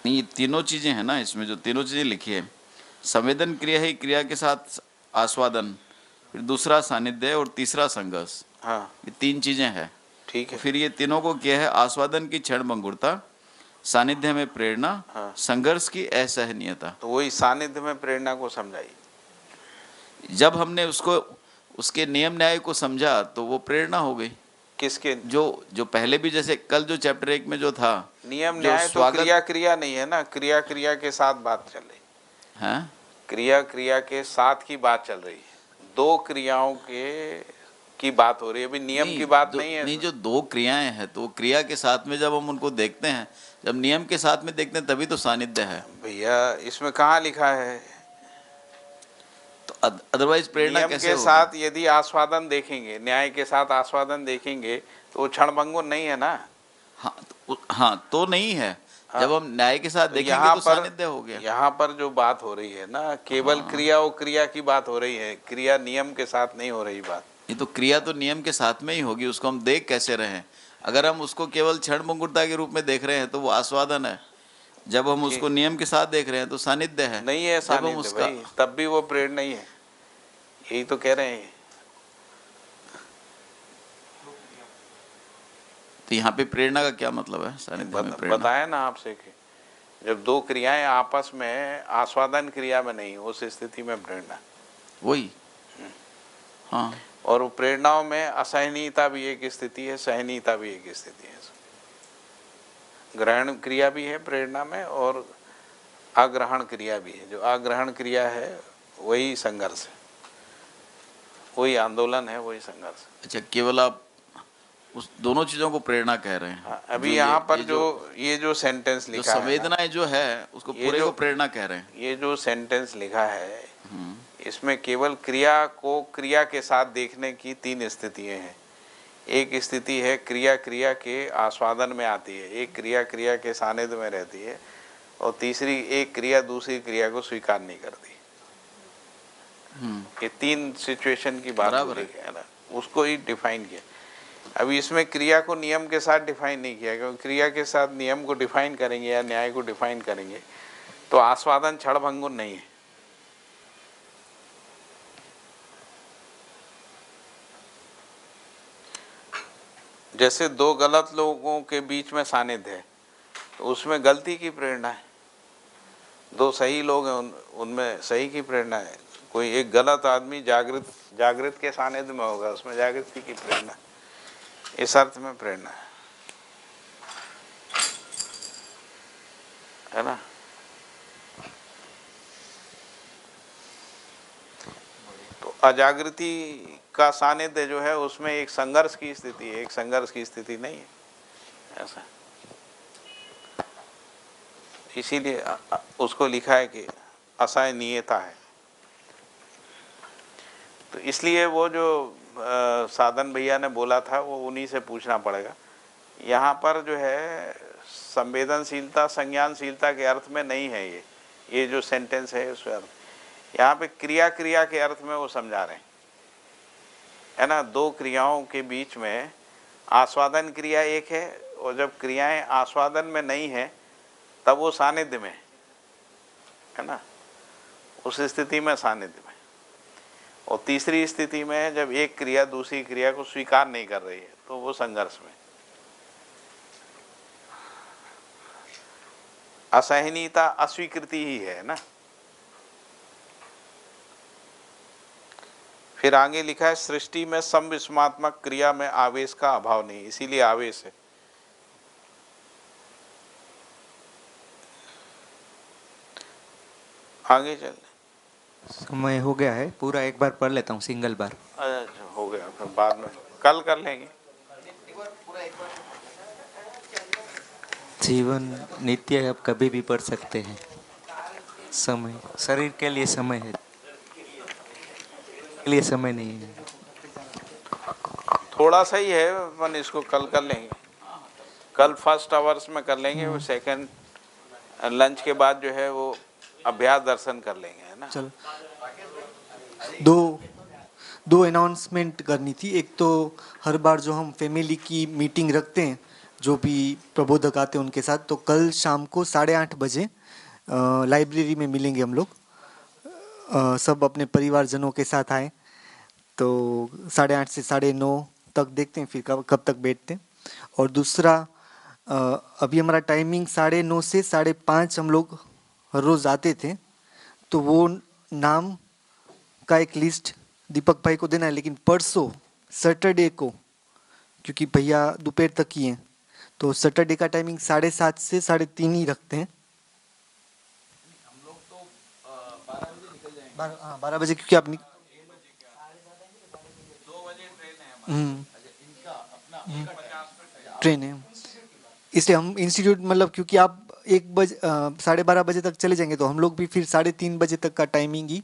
[SPEAKER 2] नहीं, तीनों चीजें हैं ना इसमें, जो तीनों चीजें लिखी है। संवेदन क्रिया ही क्रिया के साथ आस्वादन, फिर दूसरा सानिध्य और तीसरा संघर्ष।
[SPEAKER 1] हाँ,
[SPEAKER 2] ये तीन चीजें हैं।
[SPEAKER 1] ठीक है।
[SPEAKER 2] फिर ये तीनों को क्या है, आस्वादन की क्षणभंगुरता, सानिध्य में प्रेरणा,
[SPEAKER 1] हाँ।
[SPEAKER 2] संघर्ष की असहनीयता।
[SPEAKER 1] तो वही सानिध्य में प्रेरणा को समझाई।
[SPEAKER 11] जब हमने उसको उसके नियम न्याय को समझा तो वो प्रेरणा हो गई।
[SPEAKER 1] किसके?
[SPEAKER 11] जो पहले भी, जैसे कल जो चैप्टर 1 में जो था,
[SPEAKER 1] नियम
[SPEAKER 11] जो
[SPEAKER 1] न्याय तो
[SPEAKER 11] स्वागत
[SPEAKER 1] क्रिया क्रिया नहीं है ना, क्रिया क्रिया के साथ बात चल रही है।
[SPEAKER 11] है,
[SPEAKER 1] क्रिया क्रिया के साथ की बात चल रही है, दो क्रियाओं के की बात हो रही है, अभी नियम की बात नहीं है।
[SPEAKER 11] नहीं, जो दो क्रियाएं हैं तो क्रिया के साथ में जब हम उनको देखते हैं, जब नियम के साथ में देखते हैं तभी तो सानिध्य है
[SPEAKER 1] भैया इसमें कहाँ लिखा है?
[SPEAKER 11] तो अदरवाइज प्रेरणा
[SPEAKER 1] नियम
[SPEAKER 11] कैसे
[SPEAKER 1] के
[SPEAKER 11] होगी?
[SPEAKER 1] साथ यदि आस्वादन देखेंगे, न्याय के साथ आस्वादन देखेंगे तो वो क्षणभंगुर नहीं है ना।
[SPEAKER 11] हाँ तो नहीं है। जब हम न्याय के साथ देखेंगे
[SPEAKER 1] यहाँ
[SPEAKER 11] तो
[SPEAKER 1] पर
[SPEAKER 11] सानिध्य हो गया।
[SPEAKER 1] यहाँ पर जो बात हो रही है ना, केवल क्रिया और क्रिया की बात हो रही है, क्रिया नियम के साथ नहीं हो रही बात।
[SPEAKER 11] ये तो क्रिया तो नियम के साथ में ही होगी, उसको हम देख कैसे रहे हैं। अगर हम उसको केवल क्षणभंगुरता के रूप में देख रहे हैं तो वो आस्वादन है, जब हम उसको नियम के साथ देख रहे हैं तो सानिध्य है।
[SPEAKER 1] नहीं है
[SPEAKER 11] जब हम
[SPEAKER 1] सानिध्य
[SPEAKER 11] उसका
[SPEAKER 1] भाई, तब भी वो प्रेरणा नहीं है, यही तो कह रहे हैं।
[SPEAKER 11] तो यहाँ पे प्रेरणा का क्या मतलब है? सानिध्य में प्रेरणा
[SPEAKER 1] बताया ना आपसे कि जब दो क्रियाएं आपस में आस्वादन क्रिया में नहीं, उस स्थिति में प्रेरणा
[SPEAKER 11] वही। हाँ,
[SPEAKER 1] और प्रेरणाओं में असहनीयता भी एक स्थिति है, सहनीयता भी एक स्थिति है। ग्रहण क्रिया भी है प्रेरणा में और अग्रहण क्रिया भी है। जो अग्रहण क्रिया है वही संघर्ष है, वही आंदोलन है, वही संघर्ष।
[SPEAKER 11] अच्छा, केवल आप उस दोनों चीजों को प्रेरणा कह रहे हैं।
[SPEAKER 1] हाँ, अभी यहाँ पर ये जो सेंटेंस लिखा है,
[SPEAKER 11] संवेदनाएं जो है उसको पूरे को प्रेरणा कह रहे हैं।
[SPEAKER 1] ये जो सेंटेंस लिखा है इसमें केवल क्रिया को क्रिया के साथ देखने की तीन स्थितियां हैं। एक स्थिति है क्रिया क्रिया के आस्वादन में आती है, एक क्रिया क्रिया के सानिध्य में रहती है, और तीसरी एक क्रिया दूसरी क्रिया को स्वीकार नहीं करती। ये तीन सिचुएशन की बात है ना, उसको ही डिफाइन किया। अभी इसमें क्रिया को नियम के साथ डिफाइन नहीं किया, क्योंकि क्रिया के साथ नियम को डिफाइन करेंगे या न्याय को डिफाइन करेंगे तो आस्वादन क्षणभंगुर नहीं है। जैसे दो गलत लोगों के बीच में सानिध्य है तो उसमें गलती की प्रेरणा है, दो सही लोग हैं उनमें सही की प्रेरणा है। कोई एक गलत आदमी जागृत के सानिध्य में होगा, उसमें जागृति की प्रेरणा, इस अर्थ में प्रेरणा है ना। तो अजागृति का सानिध्य जो है उसमें एक संघर्ष की स्थिति है, एक संघर्ष की स्थिति नहीं है ऐसा। इसीलिए उसको लिखा है कि असहनीयता है। तो इसलिए वो जो साधन भैया ने बोला था वो उन्हीं से पूछना पड़ेगा। यहाँ पर जो है संवेदनशीलता संज्ञानशीलता के अर्थ में नहीं है ये जो सेंटेंस है उसके अर्थ, यहाँ पे क्रिया क्रिया के अर्थ में वो समझा रहे हैं, है ना। दो क्रियाओं के बीच में आस्वादन क्रिया एक है, और जब क्रियाएं आस्वादन में नहीं है तब वो सानिध्य में है ना, उस स्थिति में सानिध्य में। और तीसरी स्थिति में जब एक क्रिया दूसरी क्रिया को स्वीकार नहीं कर रही है तो वो संघर्ष में। असहनीयता अस्वीकृति ही है ना। फिर आगे लिखा है सृष्टि में संविस्मात्मक क्रिया में आवेश का अभाव नहीं, इसीलिए आवेश है। आगे चल,
[SPEAKER 6] समय हो गया है पूरा, एक बार पढ़ लेता हूँ सिंगल बार।
[SPEAKER 1] अच्छा हो गया, फिर बाद में कल कर लेंगे।
[SPEAKER 6] जीवन नित्य है, आप कभी भी पढ़ सकते हैं। समय शरीर के लिए समय है, के लिए समय नहीं है।
[SPEAKER 1] थोड़ा सा ही है, अपन इसको कल कर लेंगे। कल फर्स्ट आवर्स में कर लेंगे, वो सेकंड लंच के बाद जो है वो अभ्यास दर्शन कर लेंगे, है ना।
[SPEAKER 9] चलो दो अनाउंसमेंट करनी थी। एक तो हर बार जो हम फैमिली की मीटिंग रखते हैं, जो भी प्रबोधक आते हैं उनके साथ, तो कल शाम को 8:30 बजे लाइब्रेरी में मिलेंगे हम लोग। सब अपने परिवारजनों के साथ आए, तो 8:30 से 9:30 तक देखते हैं फिर कब तक बैठते हैं। और दूसरा, अभी हमारा टाइमिंग 9:30 से 5:30 हम लोग हर रोज़ आते थे, तो वो नाम का एक लिस्ट दीपक भाई को देना है, लेकिन परसों सैटरडे को, क्योंकि भैया दोपहर तक ही हैं, तो सैटरडे का टाइमिंग 7:30 से 3:30 ही रखते हैं।
[SPEAKER 11] हम लोग तो 12 बजे निकल जाएंगे।
[SPEAKER 9] 12 बजे, क्योंकि आप
[SPEAKER 11] 2 बजे ट्रेन है हमारी। इनका अपना
[SPEAKER 9] ट्रेन है, इसलिए हम इंस्टीट्यूट मतलब, क्योंकि आप 1 बजे 12:30 बजे तक चले जाएंगे तो हम लोग भी फिर 3:30 बजे तक का टाइमिंग ही